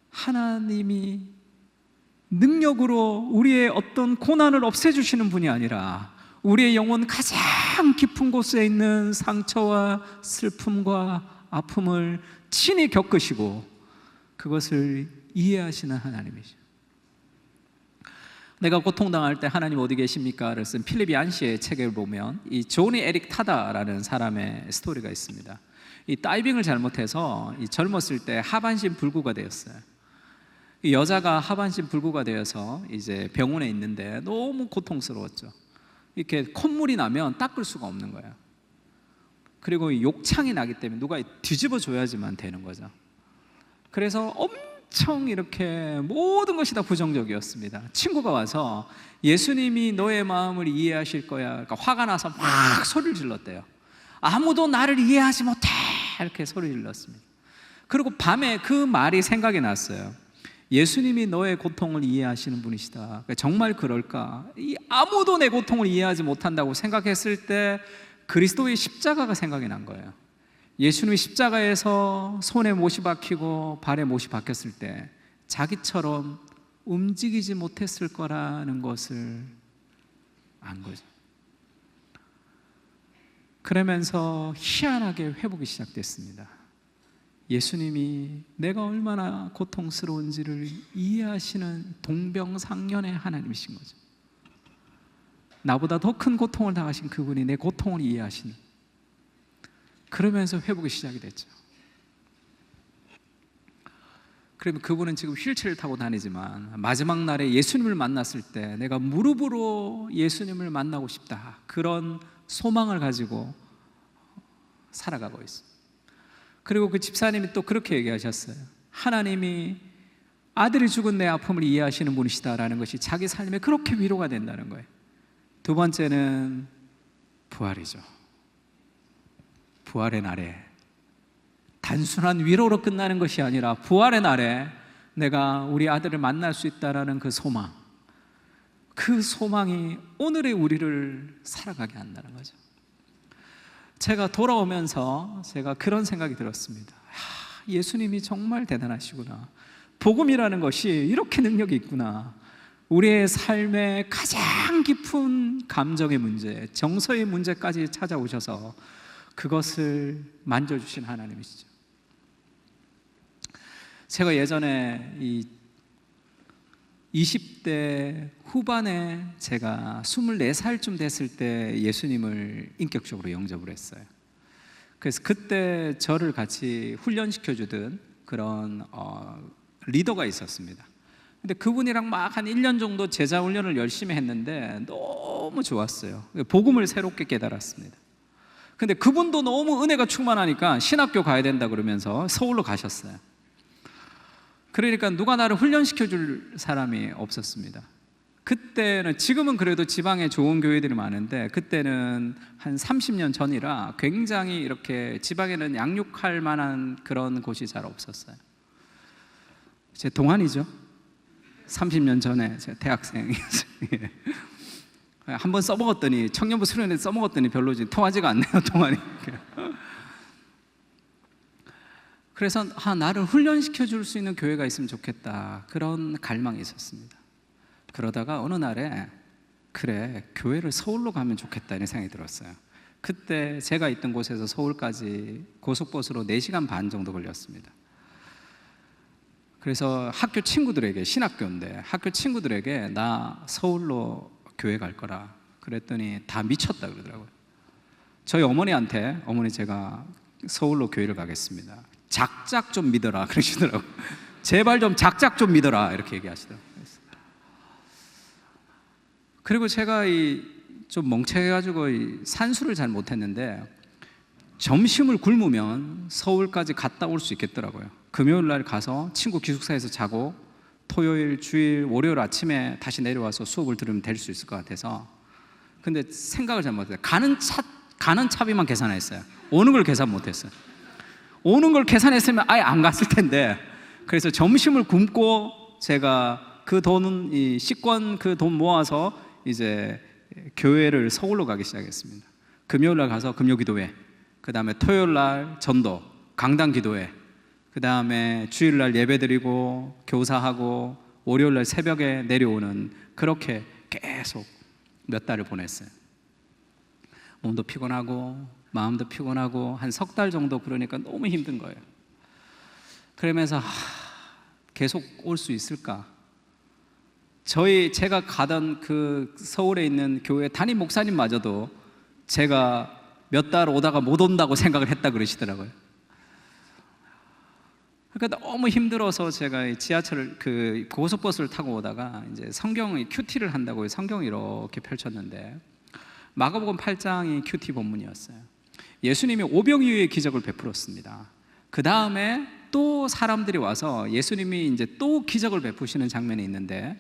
하나님이 능력으로 우리의 어떤 고난을 없애주시는 분이 아니라 우리의 영혼 가장 깊은 곳에 있는 상처와 슬픔과 아픔을 친히 겪으시고 그것을 이해하시는 하나님이죠. 내가 고통당할 때 하나님 어디 계십니까?를 쓴 필립 얀시의 책을 보면 이 조니 에릭 타다라는 사람의 스토리가 있습니다. 이 다이빙을 잘못해서 이 젊었을 때 하반신 불구가 되었어요. 이 여자가 하반신 불구가 되어서 이제 병원에 있는데 너무 고통스러웠죠. 이렇게 콧물이 나면 닦을 수가 없는 거예요. 그리고 욕창이 나기 때문에 누가 뒤집어 줘야지만 되는 거죠. 그래서 엄청 이렇게 모든 것이 다 부정적이었습니다. 친구가 와서 예수님이 너의 마음을 이해하실 거야. 그러니까 화가 나서 막 소리를 질렀대요. 아무도 나를 이해하지 못해 이렇게 소리 질렀습니다. 그리고 밤에 그 말이 생각이 났어요. 예수님이 너의 고통을 이해하시는 분이시다. 정말 그럴까? 아무도 내 고통을 이해하지 못한다고 생각했을 때 그리스도의 십자가가 생각이 난 거예요. 예수님이 십자가에서 손에 못이 박히고 발에 못이 박혔을 때 자기처럼 움직이지 못했을 거라는 것을 안 거죠. 그러면서 희한하게 회복이 시작됐습니다. 예수님이 내가 얼마나 고통스러운지를 이해하시는 동병상련의 하나님이신 거죠. 나보다 더 큰 고통을 당하신 그분이 내 고통을 이해하시는, 그러면서 회복이 시작이 됐죠. 그러면 그분은 지금 휠체어를 타고 다니지만 마지막 날에 예수님을 만났을 때 내가 무릎으로 예수님을 만나고 싶다, 그런 소망을 가지고 살아가고 있습니다. 그리고 그 집사님이 또 그렇게 얘기하셨어요. 하나님이 아들이 죽은 내 아픔을 이해하시는 분이시다라는 것이 자기 삶에 그렇게 위로가 된다는 거예요. 두 번째는 부활이죠. 부활의 날에 단순한 위로로 끝나는 것이 아니라 부활의 날에 내가 우리 아들을 만날 수 있다라는 그 소망, 그 소망이 오늘의 우리를 살아가게 한다는 거죠. 제가 돌아오면서 제가 그런 생각이 들었습니다. 예수님이 정말 대단하시구나. 복음이라는 것이 이렇게 능력이 있구나. 우리의 삶의 가장 깊은 감정의 문제, 정서의 문제까지 찾아오셔서 그것을 만져주신 하나님이시죠. 제가 예전에 이 20대 후반에 제가 24살쯤 됐을 때 예수님을 인격적으로 영접을 했어요. 그래서 그때 저를 같이 훈련시켜주던 그런 리더가 있었습니다. 근데 그분이랑 막 한 1년 정도 제자 훈련을 열심히 했는데 너무 좋았어요. 복음을 새롭게 깨달았습니다. 근데 그분도 너무 은혜가 충만하니까 신학교 가야 된다 그러면서 서울로 가셨어요. 그러니까 누가 나를 훈련시켜 줄 사람이 없었습니다. 그때는, 지금은 그래도 지방에 좋은 교회들이 많은데 그때는 한 30년 전이라 굉장히 이렇게 지방에는 양육할 만한 그런 곳이 잘 없었어요. 제 동안이죠. 30년 전에 제가 대학생이었어요. 한번 써먹었더니, 청년부 수련회 써먹었더니 별로 통하지가 않네요, 동안이. 그래서 나를 훈련시켜 줄 수 있는 교회가 있으면 좋겠다, 그런 갈망이 있었습니다. 그러다가 어느 날에 그래, 교회를 서울로 가면 좋겠다 이런 생각이 들었어요. 그때 제가 있던 곳에서 서울까지 고속버스로 4시간 반 정도 걸렸습니다. 그래서 학교 친구들에게, 신학교인데 학교 친구들에게 나 서울로 교회 갈 거라 그랬더니 다 미쳤다 그러더라고요. 저희 어머니한테, 어머니 제가 서울로 교회를 가겠습니다, 작작 좀 믿어라 그러시더라고요. 제발 좀 작작 좀 믿어라 이렇게 얘기하시더라고요. 그리고 제가 좀 멍청해가지고 산수를 잘 못했는데 점심을 굶으면 서울까지 갔다 올 수 있겠더라고요. 금요일 날 가서 친구 기숙사에서 자고 토요일, 주일, 월요일 아침에 다시 내려와서 수업을 들으면 될 수 있을 것 같아서. 근데 생각을 잘 못했어요. 가는 차비만 계산했어요. 오는 걸 계산 못했어요. 오는 걸 계산했으면 아예 안 갔을 텐데. 그래서 점심을 굶고 제가 그 돈은 식권 그 돈 모아서 이제 교회를 서울로 가기 시작했습니다. 금요일 날 가서 금요기도회, 그 다음에 토요일 날 전도, 강단 기도회, 그 다음에 주일 날 예배드리고 교사하고 월요일 날 새벽에 내려오는, 그렇게 계속 몇 달을 보냈어요. 몸도 피곤하고 마음도 피곤하고 한 석 달 정도, 그러니까 너무 힘든 거예요. 그러면서 계속 올 수 있을까? 제가 가던 그 서울에 있는 교회 담임 목사님마저도 제가 몇 달 오다가 못 온다고 생각을 했다 그러시더라고요. 그러니까 너무 힘들어서 제가 지하철을, 그 고속버스를 타고 오다가 이제 성경의 큐티를 한다고 성경을 이렇게 펼쳤는데 마가복음 8장이 큐티 본문이었어요. 예수님이 오병이어의 기적을 베풀었습니다. 그 다음에 또 사람들이 와서 예수님이 이제 또 기적을 베푸시는 장면이 있는데,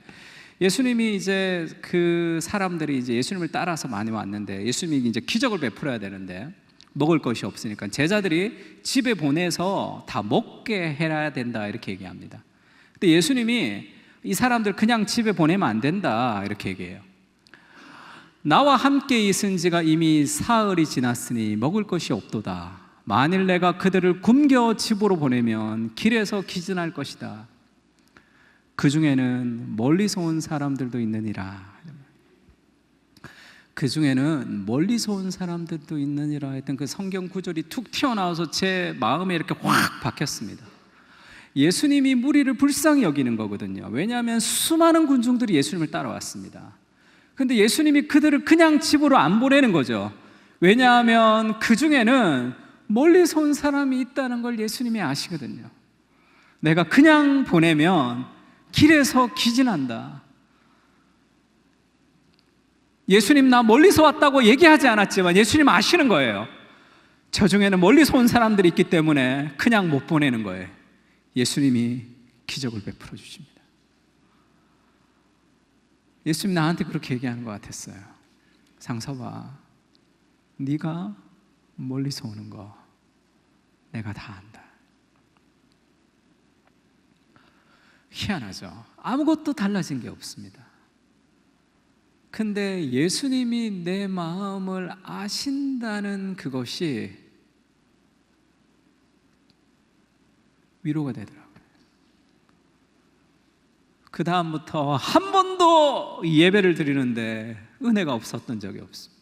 예수님이 이제 그 사람들이 이제 예수님을 따라서 많이 왔는데 예수님이 이제 기적을 베풀어야 되는데 먹을 것이 없으니까 제자들이 집에 보내서 다 먹게 해야 된다, 이렇게 얘기합니다. 근데 예수님이 이 사람들 그냥 집에 보내면 안 된다, 이렇게 얘기해요. 나와 함께 있은 지가 이미 사흘이 지났으니 먹을 것이 없도다. 만일 내가 그들을 굶겨 집으로 보내면 길에서 기진할 것이다. 그 중에는 멀리서 온 사람들도 있느니라. 그 중에는 멀리서 온 사람들도 있느니라 했던 그 성경 구절이 툭 튀어나와서 제 마음에 이렇게 확 박혔습니다. 예수님이 무리를 불쌍히 여기는 거거든요. 왜냐하면 수많은 군중들이 예수님을 따라왔습니다. 그런데 예수님이 그들을 그냥 집으로 안 보내는 거죠. 왜냐하면 그 중에는 멀리서 온 사람이 있다는 걸 예수님이 아시거든요. 내가 그냥 보내면 길에서 기진한다. 예수님 나 멀리서 왔다고 얘기하지 않았지만 예수님 아시는 거예요. 저 중에는 멀리서 온 사람들이 있기 때문에 그냥 못 보내는 거예요. 예수님이 기적을 베풀어 주십니다. 예수님 나한테 그렇게 얘기하는 것 같았어요. 상서봐, 네가 멀리서 오는 거 내가 다 안다. 희한하죠. 아무것도 달라진 게 없습니다. 근데 예수님이 내 마음을 아신다는 그것이 위로가 되더라고요. 그 다음부터 한 번도 예배를 드리는데 은혜가 없었던 적이 없습니다.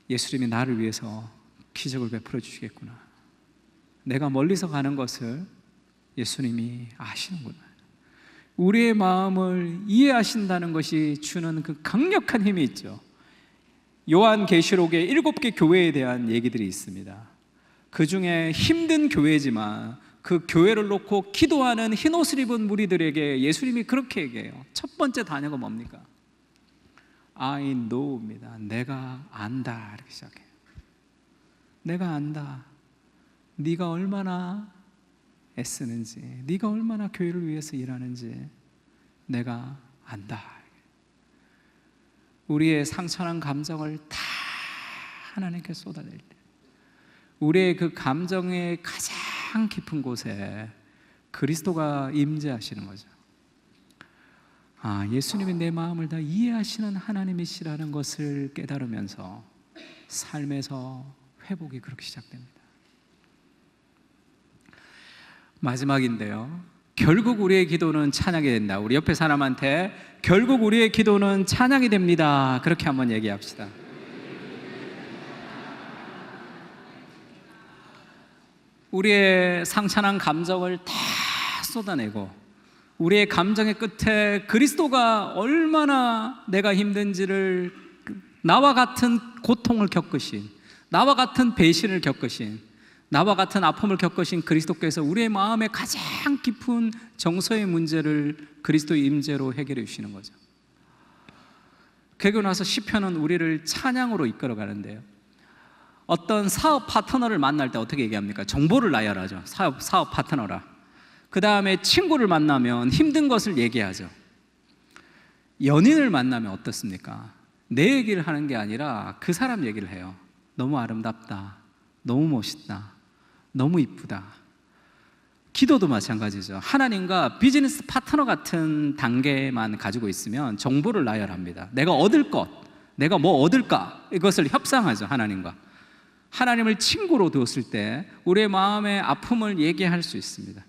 예수님이 나를 위해서 기적을 베풀어 주시겠구나. 내가 멀리서 가는 것을 예수님이 아시는구나. 우리의 마음을 이해하신다는 것이 주는 그 강력한 힘이 있죠. 요한계시록에 7개 교회에 대한 얘기들이 있습니다. 그 중에 힘든 교회지만 그 교회를 놓고 기도하는 흰옷을 입은 무리들에게 예수님이 그렇게 얘기해요. 첫 번째 단어가 뭡니까? I know입니다. 내가 안다, 이렇게 시작해요. 내가 안다. 네가 얼마나 애쓰는지, 네가 얼마나 교회를 위해서 일하는지 내가 안다. 우리의 상처난 감정을 다 하나님께 쏟아낼 때, 우리의 그 감정의 가장 깊은 곳에 그리스도가 임재하시는 거죠. 예수님이 내 마음을 다 이해하시는 하나님이시라는 것을 깨달으면서 삶에서 회복이 그렇게 시작됩니다. 마지막인데요, 결국 우리의 기도는 찬양이 된다. 우리 옆에 사람한테 결국 우리의 기도는 찬양이 됩니다, 그렇게 한번 얘기합시다. 우리의 상처난 감정을 다 쏟아내고 우리의 감정의 끝에 그리스도가 얼마나 내가 힘든지를, 나와 같은 고통을 겪으신, 나와 같은 배신을 겪으신, 나와 같은 아픔을 겪으신 그리스도께서 우리의 마음의 가장 깊은 정서의 문제를 그리스도의 임재로 해결해 주시는 거죠. 그리고 나서 시편은 우리를 찬양으로 이끌어 가는데요, 어떤 사업 파트너를 만날 때 어떻게 얘기합니까? 정보를 나열하죠. 사업 파트너라. 그 다음에 친구를 만나면 힘든 것을 얘기하죠. 연인을 만나면 어떻습니까? 내 얘기를 하는 게 아니라 그 사람 얘기를 해요. 너무 아름답다, 너무 멋있다, 너무 이쁘다. 기도도 마찬가지죠. 하나님과 비즈니스 파트너 같은 단계만 가지고 있으면 정보를 나열합니다. 내가 얻을 것, 내가 뭐 얻을까, 이것을 협상하죠. 하나님과. 하나님을 친구로 두었을 때 우리의 마음의 아픔을 얘기할 수 있습니다.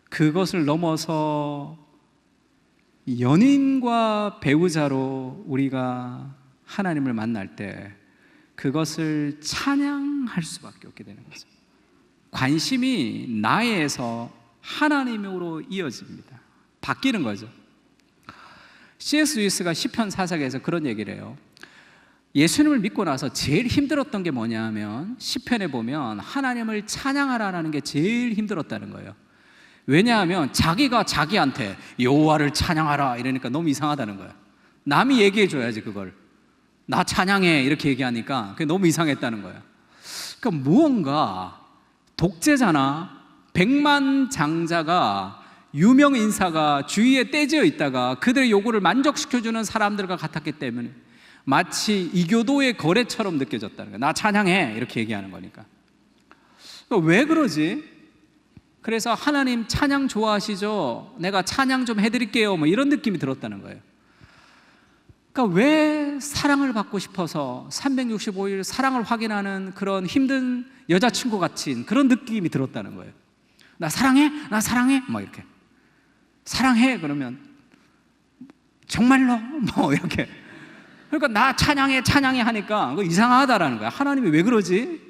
그것을 넘어서 연인과 배우자로 우리가 하나님을 만날 때 그것을 찬양할 수밖에 없게 되는 거죠. 관심이 나에서 하나님으로 이어집니다. 바뀌는 거죠. C.S. 루이스가 시편 4장에서 그런 얘기를 해요. 예수님을 믿고 나서 제일 힘들었던 게 뭐냐 하면 시편에 보면 하나님을 찬양하라는 게 제일 힘들었다는 거예요. 왜냐하면 자기가 자기한테 여호와를 찬양하라 이러니까 너무 이상하다는 거예요. 남이 얘기해 줘야지 그걸. 나 찬양해 이렇게 얘기하니까 그게 너무 이상했다는 거예요. 그러니까 무언가 독재자나 백만장자가 유명 인사가 주위에 떼지어 있다가 그들의 요구를 만족시켜주는 사람들과 같았기 때문에 마치 이교도의 거래처럼 느껴졌다는 거예요. 나 찬양해 이렇게 얘기하는 거니까. 왜 그러지? 그래서 하나님 찬양 좋아하시죠? 내가 찬양 좀 해드릴게요 뭐 이런 느낌이 들었다는 거예요. 그러니까 왜 사랑을 받고 싶어서 365일 사랑을 확인하는 그런 힘든 여자친구 같은 그런 느낌이 들었다는 거예요. 나 사랑해? 나 사랑해? 뭐 이렇게 사랑해 그러면 정말로? 뭐 이렇게. 그러니까 나 찬양해 찬양해 하니까 그거 이상하다라는 거야. 하나님이 왜 그러지?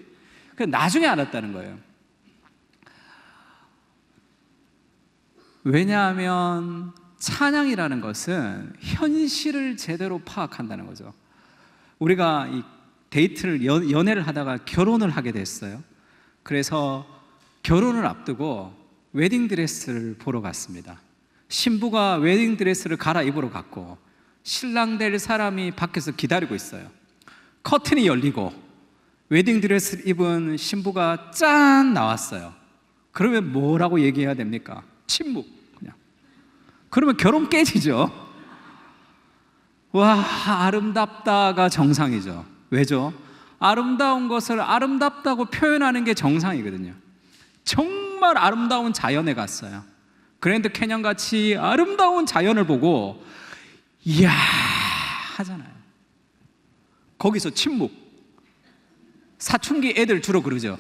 나중에 알았다는 거예요. 왜냐하면 찬양이라는 것은 현실을 제대로 파악한다는 거죠. 우리가 이 데이트를 연애를 하다가 결혼을 하게 됐어요. 그래서 결혼을 앞두고 웨딩드레스를 보러 갔습니다. 신부가 웨딩드레스를 갈아입으러 갔고 신랑 될 사람이 밖에서 기다리고 있어요. 커튼이 열리고 웨딩드레스를 입은 신부가 짠 나왔어요. 그러면 뭐라고 얘기해야 됩니까? 침묵. 그냥. 그러면 결혼 깨지죠. 와, 아름답다가 정상이죠. 왜죠? 아름다운 것을 아름답다고 표현하는 게 정상이거든요. 정말 아름다운 자연에 갔어요. 그랜드 캐년 같이 아름다운 자연을 보고 이야 하잖아요. 거기서 침묵. 사춘기 애들 주로 그러죠.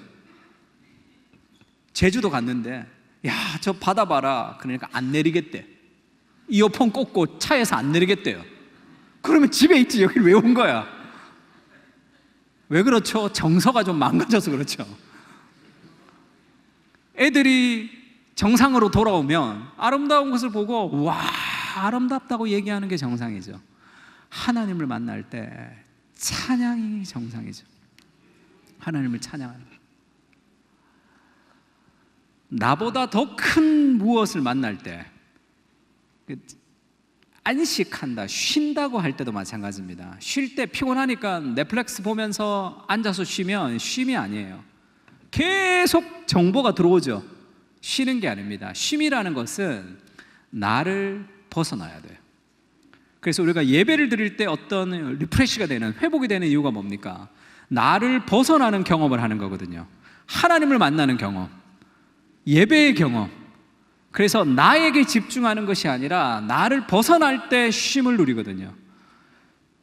제주도 갔는데 야, 저 바다 봐라. 그러니까 안 내리겠대. 이어폰 꽂고 차에서 안 내리겠대요. 그러면 집에 있지 여기 왜 온 거야? 왜 그렇죠? 정서가 좀 망가져서 그렇죠. 애들이 정상으로 돌아오면 아름다운 것을 보고 와 아름답다고 얘기하는 게 정상이죠. 하나님을 만날 때 찬양이 정상이죠. 하나님을 찬양하는 것. 나보다 더 큰 무엇을 만날 때 안식한다, 쉰다고 할 때도 마찬가지입니다. 쉴 때 피곤하니까 넷플릭스 보면서 앉아서 쉬면 쉼이 아니에요. 계속 정보가 들어오죠. 쉬는 게 아닙니다. 쉼이라는 것은 나를 벗어나야 돼요. 그래서 우리가 예배를 드릴 때 어떤 리프레시가 되는, 회복이 되는 이유가 뭡니까? 나를 벗어나는 경험을 하는 거거든요. 하나님을 만나는 경험, 예배의 경험. 그래서 나에게 집중하는 것이 아니라 나를 벗어날 때 쉼을 누리거든요.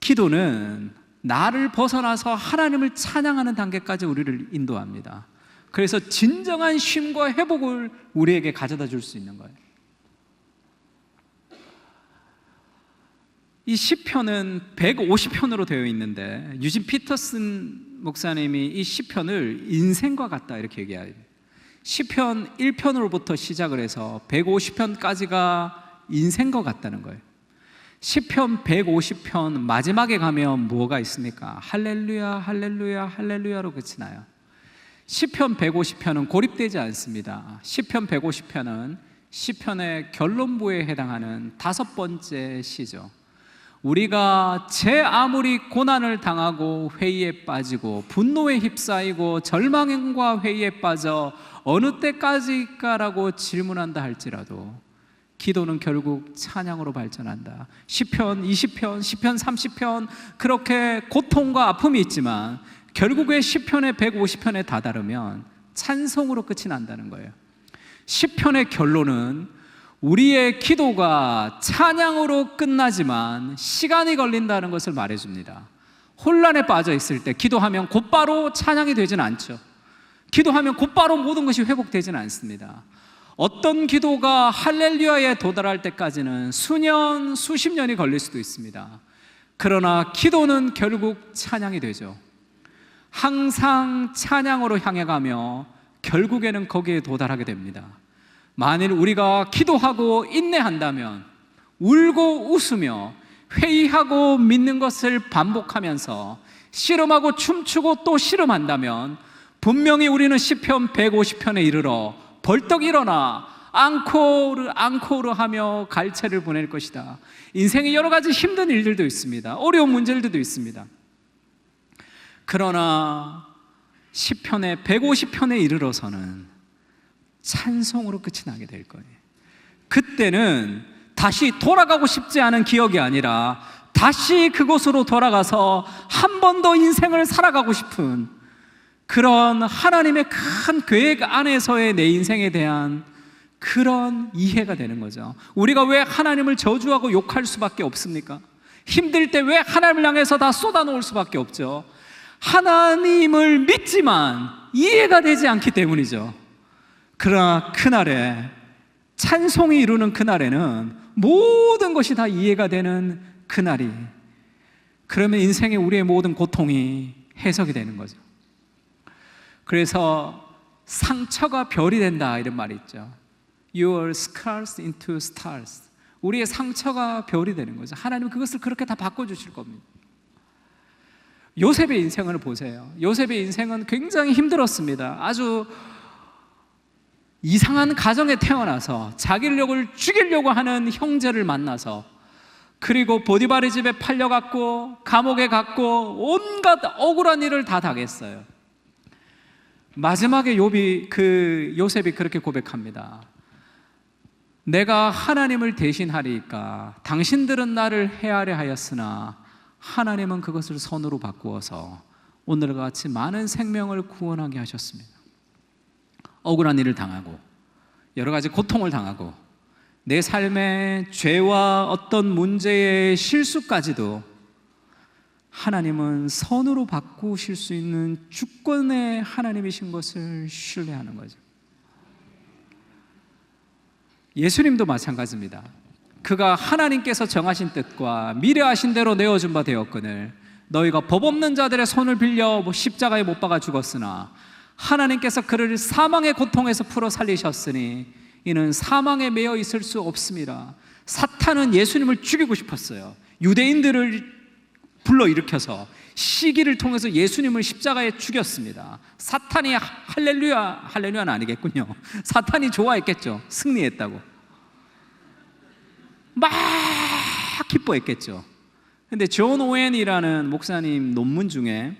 기도는 나를 벗어나서 하나님을 찬양하는 단계까지 우리를 인도합니다. 그래서 진정한 쉼과 회복을 우리에게 가져다 줄 수 있는 거예요. 이 시편은 150편으로 되어 있는데 유진 피터슨 목사님이 이 시편을 인생과 같다 이렇게 얘기해요. 시편 1편으로부터 시작을 해서 150편까지가 인생과 같다는 거예요. 시편 150편 마지막에 가면 뭐가 있습니까? 할렐루야 할렐루야 할렐루야로 끝이 나요. 시편 150편은 고립되지 않습니다. 시편 150편은 시편의 결론부에 해당하는 5번째 시죠. 우리가 제 아무리 고난을 당하고 회의에 빠지고 분노에 휩싸이고 절망과 회의에 빠져 어느 때까지일까라고 질문한다 할지라도 기도는 결국 찬양으로 발전한다. 시편 20편, 시편 30편 그렇게 고통과 아픔이 있지만 결국에 시편의 150편에 다다르면 찬송으로 끝이 난다는 거예요. 시편의 결론은 우리의 기도가 찬양으로 끝나지만 시간이 걸린다는 것을 말해줍니다. 혼란에 빠져 있을 때 기도하면 곧바로 찬양이 되지는 않죠. 기도하면 곧바로 모든 것이 회복되지는 않습니다. 어떤 기도가 할렐루야에 도달할 때까지는 수년, 수십 년이 걸릴 수도 있습니다. 그러나 기도는 결국 찬양이 되죠. 항상 찬양으로 향해 가며 결국에는 거기에 도달하게 됩니다. 만일 우리가 기도하고 인내한다면, 울고 웃으며 회의하고 믿는 것을 반복하면서 씨름하고 춤추고 또 씨름한다면 분명히 우리는 시편 150편에 이르러 벌떡 일어나 앙코르 하며 갈채를 보낼 것이다. 인생에 여러 가지 힘든 일들도 있습니다. 어려운 문제들도 있습니다. 그러나 시편의 150편에 이르러서는 찬송으로 끝이 나게 될 거예요. 그때는 다시 돌아가고 싶지 않은 기억이 아니라 다시 그곳으로 돌아가서 한 번 더 인생을 살아가고 싶은 그런 하나님의 큰 계획 안에서의 내 인생에 대한 그런 이해가 되는 거죠. 우리가 왜 하나님을 저주하고 욕할 수밖에 없습니까? 힘들 때 왜 하나님을 향해서 다 쏟아놓을 수밖에 없죠? 하나님을 믿지만 이해가 되지 않기 때문이죠. 그러나 그날에 찬송이 이루는 그날에는 모든 것이 다 이해가 되는 그날이, 그러면 인생의 우리의 모든 고통이 해석이 되는 거죠. 그래서 상처가 별이 된다 이런 말이 있죠. Your scars into stars. 우리의 상처가 별이 되는 거죠. 하나님은 그것을 그렇게 다 바꿔주실 겁니다. 요셉의 인생을 보세요. 요셉의 인생은 굉장히 힘들었습니다. 아주 이상한 가정에 태어나서 자기를 죽이려고 하는 형제를 만나서, 그리고 보디발의 집에 팔려갔고 감옥에 갔고 온갖 억울한 일을 다 당했어요. 마지막에 요셉이 그렇게 고백합니다. 내가 하나님을 대신하리까 당신들은 나를 해하려 하였으나 하나님은 그것을 선으로 바꾸어서 오늘과 같이 많은 생명을 구원하게 하셨습니다. 억울한 일을 당하고 여러 가지 고통을 당하고 내 삶의 죄와 어떤 문제의 실수까지도 하나님은 선으로 바꾸실 수 있는 주권의 하나님이신 것을 신뢰하는 거죠. 예수님도 마찬가지입니다. 그가 하나님께서 정하신 뜻과 미래하신 대로 내어준 바 되었거늘 너희가 법 없는 자들의 손을 빌려 십자가에 못 박아 죽었으나 하나님께서 그를 사망의 고통에서 풀어 살리셨으니 이는 사망에 매여 있을 수 없습니다. 사탄은 예수님을 죽이고 싶었어요. 유대인들을 불러일으켜서 시기를 통해서 예수님을 십자가에 죽였습니다. 사탄이 할렐루야는 아니겠군요. 사탄이 좋아했겠죠. 승리했다고 막 기뻐했겠죠. 근데 존 오웬이라는 목사님 논문 중에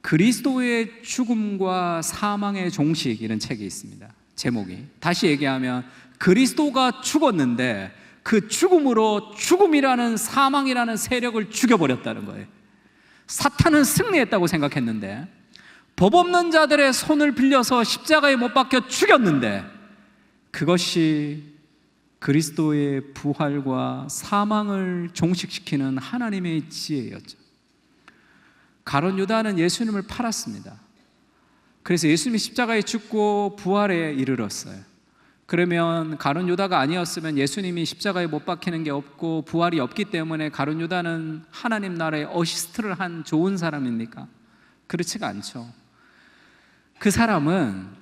그리스도의 죽음과 사망의 종식 이런 책이 있습니다. 제목이, 다시 얘기하면 그리스도가 죽었는데 그 죽음으로 죽음이라는 사망이라는 세력을 죽여버렸다는 거예요. 사탄은 승리했다고 생각했는데 법 없는 자들의 손을 빌려서 십자가에 못 박혀 죽였는데 그것이 그리스도의 부활과 사망을 종식시키는 하나님의 지혜였죠. 가룟 유다는 예수님을 팔았습니다. 그래서 예수님이 십자가에 죽고 부활에 이르렀어요. 그러면 가룟 유다가 아니었으면 예수님이 십자가에 못 박히는 게 없고 부활이 없기 때문에 가룟 유다는 하나님 나라에 어시스트를 한 좋은 사람입니까? 그렇지가 않죠. 그 사람은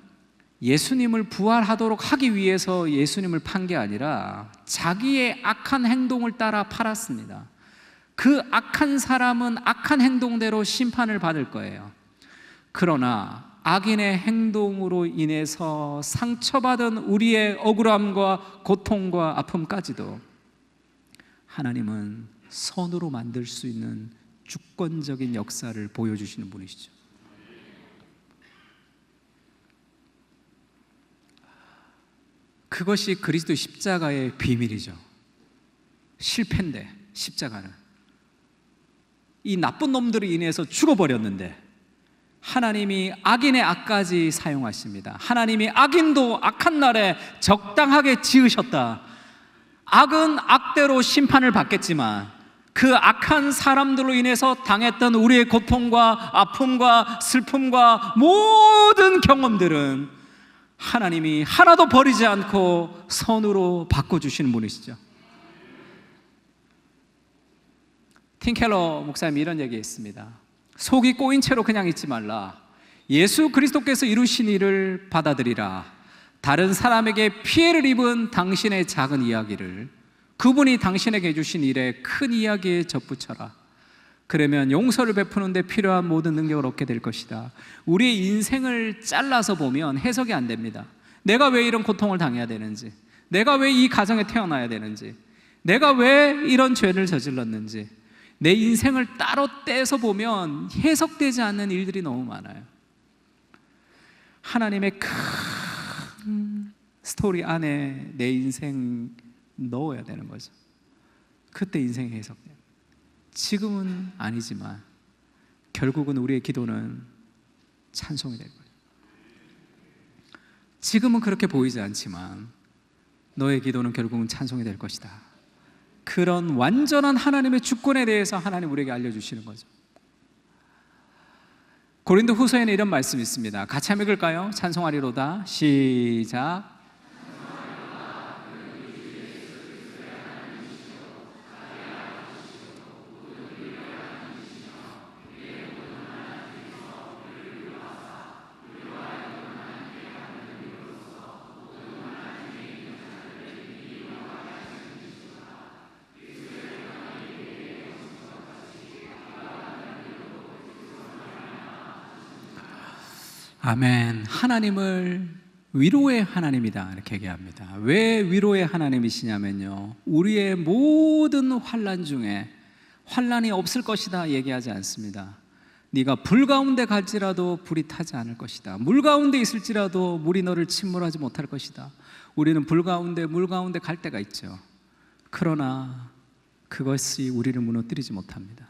예수님을 부활하도록 하기 위해서 예수님을 판 게 아니라 자기의 악한 행동을 따라 팔았습니다. 그 악한 사람은 악한 행동대로 심판을 받을 거예요. 그러나 악인의 행동으로 인해서 상처받은 우리의 억울함과 고통과 아픔까지도 하나님은 선으로 만들 수 있는 주권적인 역사를 보여주시는 분이시죠. 그것이 그리스도 십자가의 비밀이죠. 실패인데 십자가는 이 나쁜 놈들이 인해서 죽어버렸는데 하나님이 악인의 악까지 사용하십니다. 하나님이 악인도 악한 날에 적당하게 지으셨다. 악은 악대로 심판을 받겠지만 그 악한 사람들로 인해서 당했던 우리의 고통과 아픔과 슬픔과 모든 경험들은 하나님이 하나도 버리지 않고 선으로 바꿔주시는 분이시죠. 팀 켈러 목사님이 이런 얘기했습니다. 속이 꼬인 채로 그냥 있지 말라. 예수 그리스도께서 이루신 일을 받아들이라. 다른 사람에게 피해를 입은 당신의 작은 이야기를 그분이 당신에게 해주신 일에 큰 이야기에 접붙여라. 그러면 용서를 베푸는데 필요한 모든 능력을 얻게 될 것이다. 우리의 인생을 잘라서 보면 해석이 안 됩니다. 내가 왜 이런 고통을 당해야 되는지, 내가 왜 이 가정에 태어나야 되는지, 내가 왜 이런 죄를 저질렀는지, 내 인생을 따로 떼서 보면 해석되지 않는 일들이 너무 많아요. 하나님의 큰 스토리 안에 내 인생 넣어야 되는 거죠. 그때 인생이 해석돼요. 지금은 아니지만 결국은 우리의 기도는 찬송이 될 거예요. 지금은 그렇게 보이지 않지만 너의 기도는 결국은 찬송이 될 것이다. 그런 완전한 하나님의 주권에 대해서 하나님 우리에게 알려주시는 거죠. 고린도 후서에는 이런 말씀이 있습니다. 같이 한번 읽을까요? 찬송하리로다. 시작. 아멘. 하나님을 위로의 하나님이다 이렇게 얘기합니다. 왜 위로의 하나님이시냐면요, 우리의 모든 환난 중에 환난이 없을 것이다 얘기하지 않습니다. 네가 불 가운데 갈지라도 불이 타지 않을 것이다. 물 가운데 있을지라도 물이 너를 침몰하지 못할 것이다. 우리는 불 가운데 물 가운데 갈 때가 있죠. 그러나 그것이 우리를 무너뜨리지 못합니다.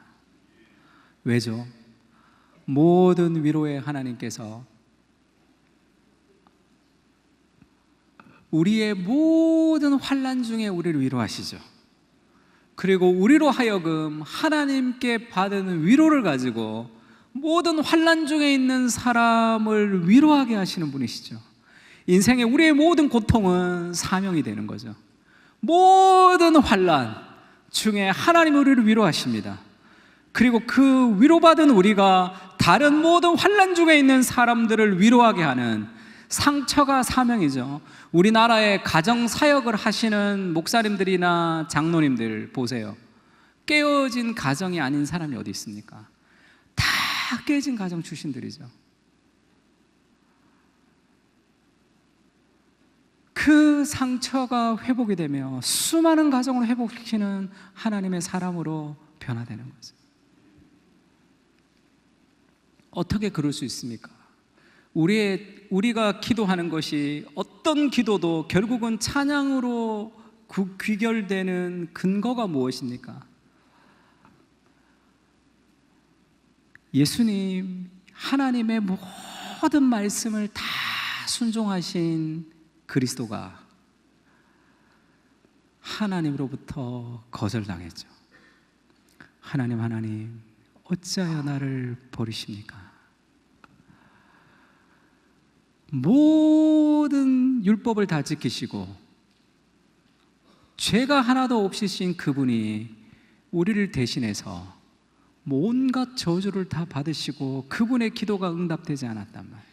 왜죠? 모든 위로의 하나님께서 우리의 모든 환난 중에 우리를 위로하시죠. 그리고 우리로 하여금 하나님께 받은 위로를 가지고 모든 환난 중에 있는 사람을 위로하게 하시는 분이시죠. 인생의 우리의 모든 고통은 사명이 되는 거죠. 모든 환난 중에 하나님이 우리를 위로하십니다. 그리고 그 위로받은 우리가 다른 모든 환난 중에 있는 사람들을 위로하게 하는 상처가 사명이죠. 우리나라에 가정사역을 하시는 목사님들이나 장로님들 보세요. 깨어진 가정이 아닌 사람이 어디 있습니까? 다 깨진 가정 출신들이죠. 그 상처가 회복이 되며 수많은 가정을 회복시키는 하나님의 사람으로 변화되는 거죠. 어떻게 그럴 수 있습니까? 우리가 기도하는 것이 어떤 기도도 결국은 찬양으로 귀결되는 근거가 무엇입니까? 예수님, 하나님의 모든 말씀을 다 순종하신 그리스도가 하나님으로부터 거절당했죠. 하나님, 어찌하여 나를 버리십니까? 모든 율법을 다 지키시고 죄가 하나도 없으신 그분이 우리를 대신해서 온갖 저주를 다 받으시고 그분의 기도가 응답되지 않았단 말이에요.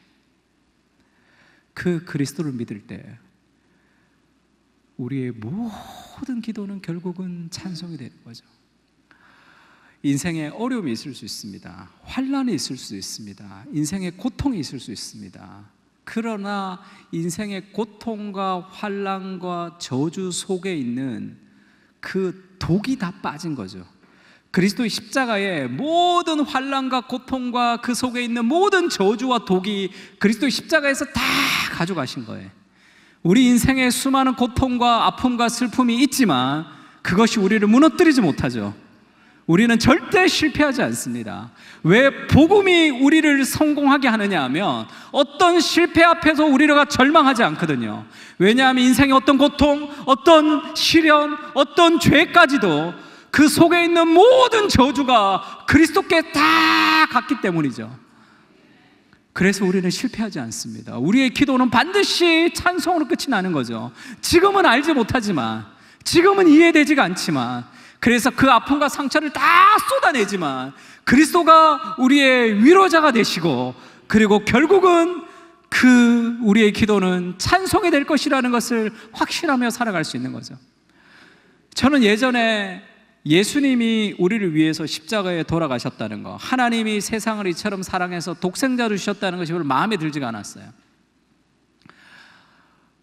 그 그리스도를 믿을 때 우리의 모든 기도는 결국은 찬송이 되는 거죠. 인생에 어려움이 있을 수 있습니다. 환난이 있을 수 있습니다. 인생에 고통이 있을 수 있습니다. 그러나 인생의 고통과 환난과 저주 속에 있는 그 독이 다 빠진 거죠. 그리스도의 십자가에 모든 환난과 고통과 그 속에 있는 모든 저주와 독이 그리스도의 십자가에서 다 가져가신 거예요. 우리 인생에 수많은 고통과 아픔과 슬픔이 있지만 그것이 우리를 무너뜨리지 못하죠. 우리는 절대 실패하지 않습니다. 왜 복음이 우리를 성공하게 하느냐 하면 어떤 실패 앞에서 우리가 절망하지 않거든요. 왜냐하면 인생의 어떤 고통, 어떤 시련, 어떤 죄까지도 그 속에 있는 모든 저주가 그리스도께 다 갔기 때문이죠. 그래서 우리는 실패하지 않습니다. 우리의 기도는 반드시 찬송으로 끝이 나는 거죠. 지금은 알지 못하지만, 지금은 이해되지가 않지만, 그래서 그 아픔과 상처를 다 쏟아내지만 그리스도가 우리의 위로자가 되시고, 그리고 결국은 그 우리의 기도는 찬송이 될 것이라는 것을 확신하며 살아갈 수 있는 거죠. 저는 예전에 예수님이 우리를 위해서 십자가에 돌아가셨다는 거, 하나님이 세상을 이처럼 사랑해서 독생자를 주셨다는 것이 별로 마음에 들지가 않았어요.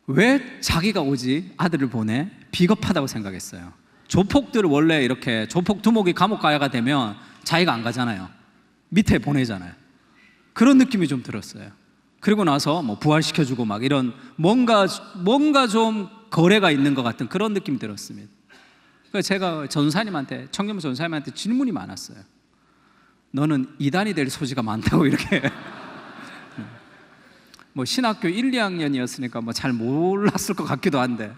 왜 자기가 오지 아들을 보내? 비겁하다고 생각했어요. 조폭들 원래 이렇게 조폭 두목이 감옥 가야가 되면 자기가 안 가잖아요. 밑에 보내잖아요. 그런 느낌이 좀 들었어요. 그리고 나서 뭐 부활시켜주고 막 이런 뭔가 좀 거래가 있는 것 같은 그런 느낌이 들었습니다. 그래서 제가 전사님한테, 청년부 전사님한테 질문이 많았어요. 너는 이단이 될 소지가 많다고 이렇게. 뭐 신학교 1, 2학년이었으니까 뭐 잘 몰랐을 것 같기도 한데,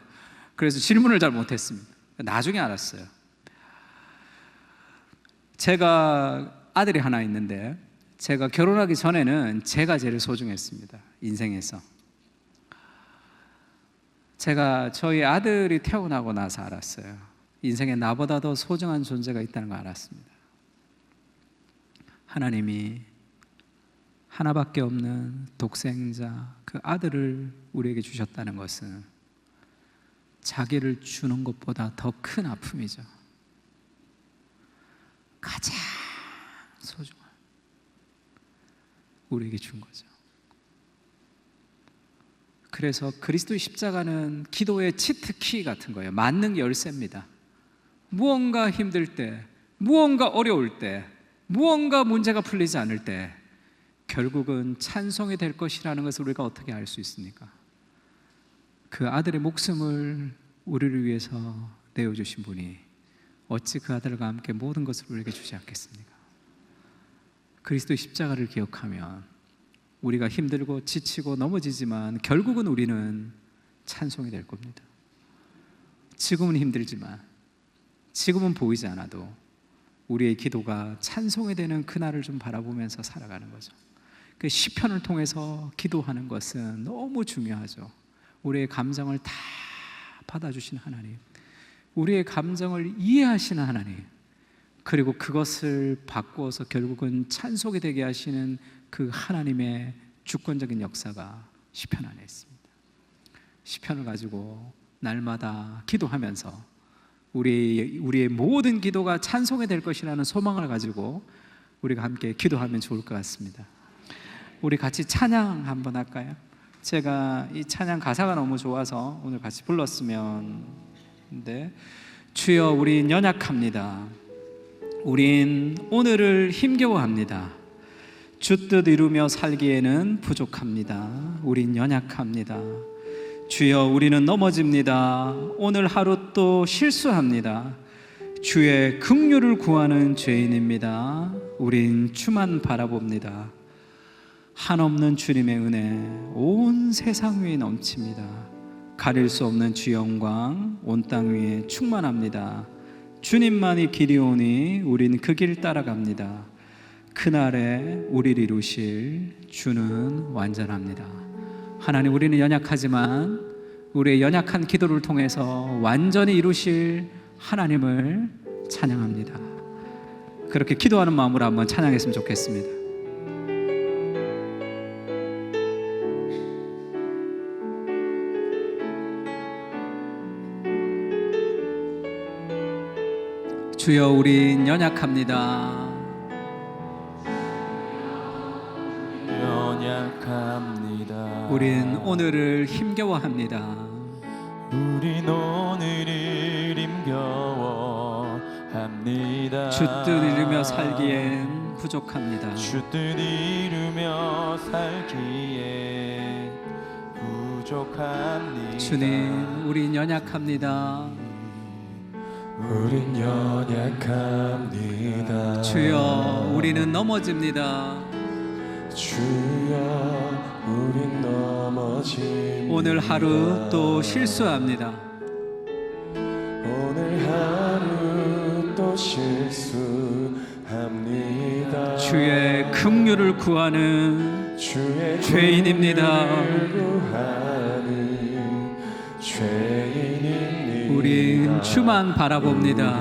그래서 질문을 잘 못했습니다. 나중에 알았어요. 제가 아들이 하나 있는데, 제가 결혼하기 전에는 제가 제일 소중했습니다. 인생에서. 제가 저희 아들이 태어나고 나서 알았어요. 인생에 나보다 더 소중한 존재가 있다는 걸 알았습니다. 하나님이 하나밖에 없는 독생자 그 아들을 우리에게 주셨다는 것은 자기를 주는 것보다 더 큰 아픔이죠. 가장 소중한 우리에게 준 거죠. 그래서 그리스도의 십자가는 기도의 치트키 같은 거예요. 만능 열쇠입니다. 무언가 힘들 때, 무언가 어려울 때, 무언가 문제가 풀리지 않을 때 결국은 찬송이 될 것이라는 것을 우리가 어떻게 알 수 있습니까? 그 아들의 목숨을 우리를 위해서 내어주신 분이 어찌 그 아들과 함께 모든 것을 우리에게 주지 않겠습니까? 그리스도의 십자가를 기억하면 우리가 힘들고 지치고 넘어지지만 결국은 우리는 찬송이 될 겁니다. 지금은 힘들지만, 지금은 보이지 않아도 우리의 기도가 찬송이 되는 그날을 좀 바라보면서 살아가는 거죠. 그 시편을 통해서 기도하는 것은 너무 중요하죠. 우리의 감정을 다 받아주신 하나님, 우리의 감정을 이해하시는 하나님, 그리고 그것을 바꾸어서 결국은 찬송이 되게 하시는 그 하나님의 주권적인 역사가 시편 안에 있습니다. 시편을 가지고 날마다 기도하면서 우리의 모든 기도가 찬송이 될 것이라는 소망을 가지고 우리가 함께 기도하면 좋을 것 같습니다. 우리 같이 찬양 한번 할까요? 제가 이 찬양 가사가 너무 좋아서 오늘 같이 불렀으면. 네. 주여, 우린 연약합니다. 우린 오늘을 힘겨워합니다. 주 뜻 이루며 살기에는 부족합니다. 우린 연약합니다. 주여, 우리는 넘어집니다. 오늘 하루 또 실수합니다. 주의 긍휼을 구하는 죄인입니다. 우린 주만 바라봅니다. 한없는 주님의 은혜 온 세상 위에 넘칩니다. 가릴 수 없는 주 영광 온 땅 위에 충만합니다. 주님만이 길이오니 우린 그 길 따라갑니다. 그날에 우리를 이루실 주는 완전합니다. 하나님, 우리는 연약하지만 우리의 연약한 기도를 통해서 완전히 이루실 하나님을 찬양합니다. 그렇게 기도하는 마음으로 한번 찬양했으면 좋겠습니다. 주여, 우린 연약합니다. 연약합니다. 우린 오늘을 힘겨워합니다. 우린 오늘을 힘겨워합니다. 주 뜻 이루며 살기엔 부족합니다. 주 뜻 이루며 살기에 부족합니다. 주님, 우린 연약합니다. 우린 연약합니다. 주여 우리는 넘어집니다. 주여 우린 넘어집니다. 오늘 하루 또 실수합니다. 오늘 하루 또 실수합니다. 주의 긍휼을 구하는 주의 죄인입니다. 구하는 죄인입니다. 우린 주만 바라봅니다.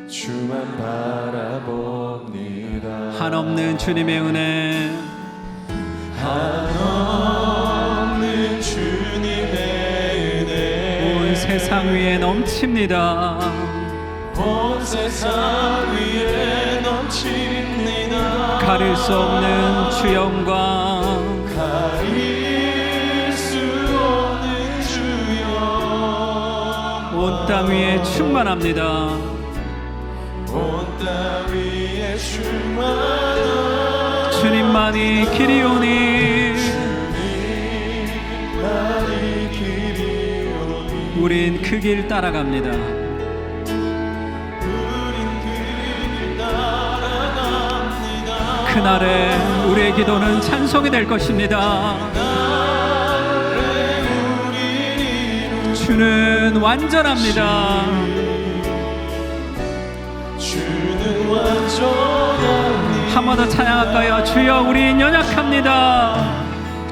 주만 바라봅니다. 한없는 주님의 은혜, 한없는 주님의 은혜 온 세상 위에 넘칩니다. 온 세상 위에 넘칩니다. 가릴 수 없는 주 영광, 가릴 수 없는 주 영광 온 땅 위에 충만합니다. 온 땅 위에 충만한 주님만이 길이오니 주님만이 길이오니 우린 그 길 따라갑니다. 그날에 우리의 기도는 찬송이 될 것입니다. 주는 완전합니다. 주는 완전합니다. 한 번 더 찬양할까요? 주여 우린 연약합니다.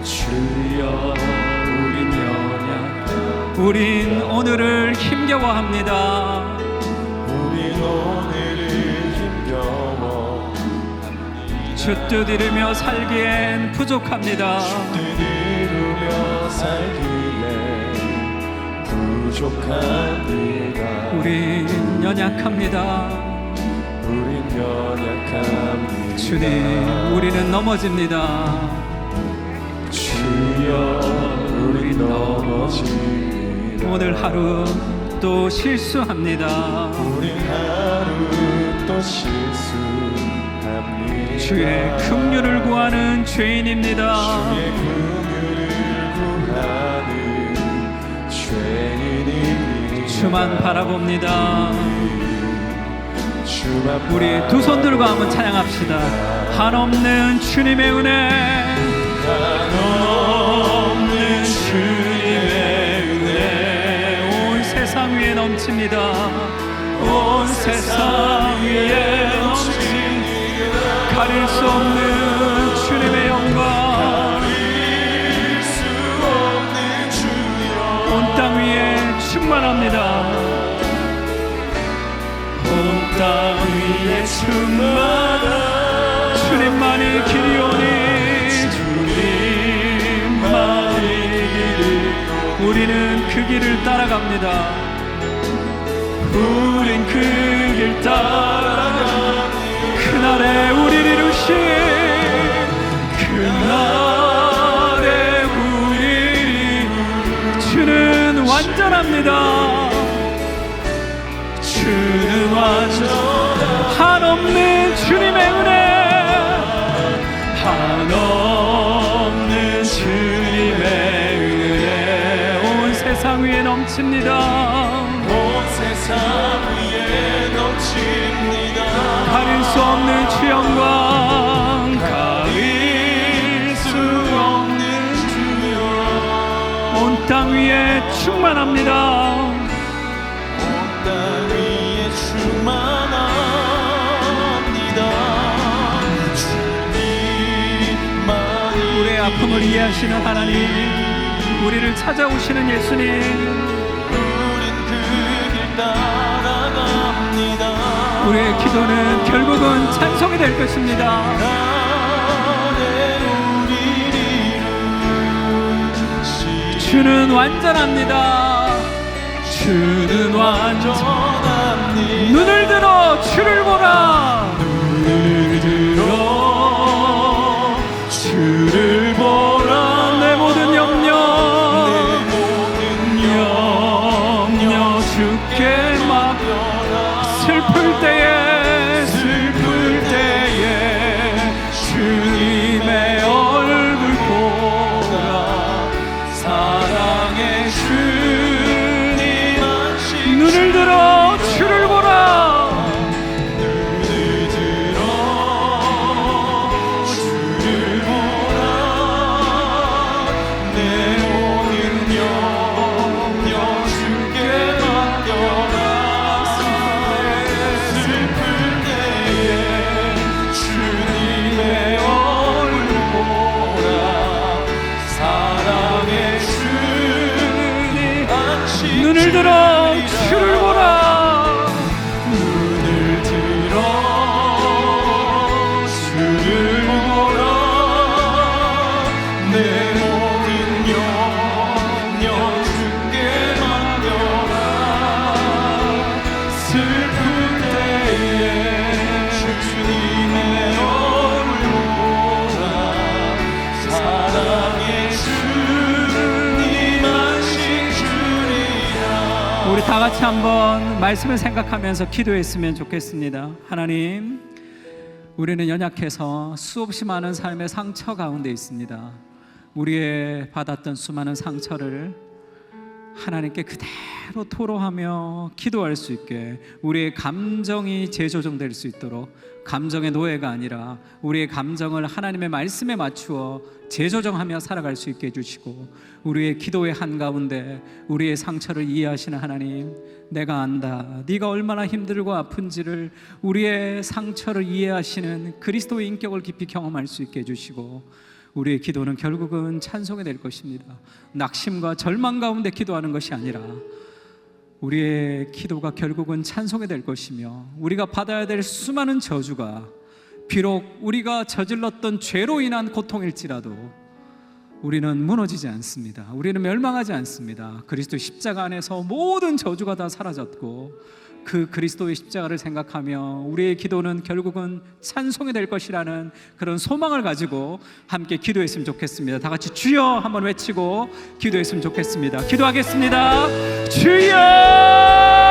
주여 우린 연약 우린 오늘을 힘겨워합니다. 우린 오늘을 힘겨워 주 뜻 이루며 살기엔 부족합니다. 뜻 이루며 살기에 부족합니다. 우린 연약합니다. 우린 연약합니다. 주님 우리는 넘어집니다. 주여 우린 넘어집니다. 오늘 하루 또 실수합니다. 우린 하루 또 실수합니다. 주의 긍휼을 구하는 죄인입니다. 주의 긍휼을 구하는 죄인입니다. 주만 바라봅니다. 주만 우리 두 손 들고 한번 찬양합시다. 한없는 주님의 은혜, 한없는 주님의 은혜 온 세상 위에 넘칩니다. 온 세상 위에 넘칩니다. 가릴 수 없는 주님의 영광, 가릴 수 없는 주여 온 땅 위에 충만합니다. 온 땅 위에 충만한 주님만이 길이오니 주님만이 길이 우리는 그 길을 따라갑니다. 우린 그 길 따라갑니다. 그날에 우리를 이루신 그날에 우리 주는 완전합니다. 주는 완전 한없는 주님의 은혜, 한없는 주님의 은혜 온 세상 위에 넘칩니다. 온 세상 위에 넘칩니다. 가릴 수 없는 주 영광, 가릴 수 없는 주여 온 땅 위에 충만합니다. 땅 위에 충만합니다. 주님만이 우리의 아픔을 이해하시는 하나님, 우리를 찾아오시는 예수님, 우린 그 길 따라갑니다. 우리의 기도는 결국은 찬송이 될 것입니다. 주는 완전합니다. 주는 완전합니다. 눈을 들어 주를 보라. 눈을 들어 주를 보라. 내 모든 염려 주께 맡겨라. 슬플 때에 주님의 얼굴 보라. 사랑의 주님 눈을 들어 같이 한번 말씀을 생각하면서 기도했으면 좋겠습니다. 하나님, 우리는 연약해서 수없이 많은 삶의 상처 가운데 있습니다. 우리의 받았던 수많은 상처를 하나님께 그대로 토로하며 기도할 수 있게, 우리의 감정이 재조정될 수 있도록, 감정의 노예가 아니라 우리의 감정을 하나님의 말씀에 맞추어 재조정하며 살아갈 수 있게 해주시고, 우리의 기도의 한가운데 우리의 상처를 이해하시는 하나님, 내가 안다, 네가 얼마나 힘들고 아픈지를, 우리의 상처를 이해하시는 그리스도의 인격을 깊이 경험할 수 있게 해주시고, 우리의 기도는 결국은 찬송이 될 것입니다. 낙심과 절망 가운데 기도하는 것이 아니라 우리의 기도가 결국은 찬송이 될 것이며, 우리가 받아야 될 수많은 저주가 비록 우리가 저질렀던 죄로 인한 고통일지라도 우리는 무너지지 않습니다. 우리는 멸망하지 않습니다. 그리스도 십자가 안에서 모든 저주가 다 사라졌고, 그 그리스도의 십자가를 생각하며 우리의 기도는 결국은 찬송이 될 것이라는 그런 소망을 가지고 함께 기도했으면 좋겠습니다. 다 같이 주여 한번 외치고 기도했으면 좋겠습니다. 기도하겠습니다. 주여!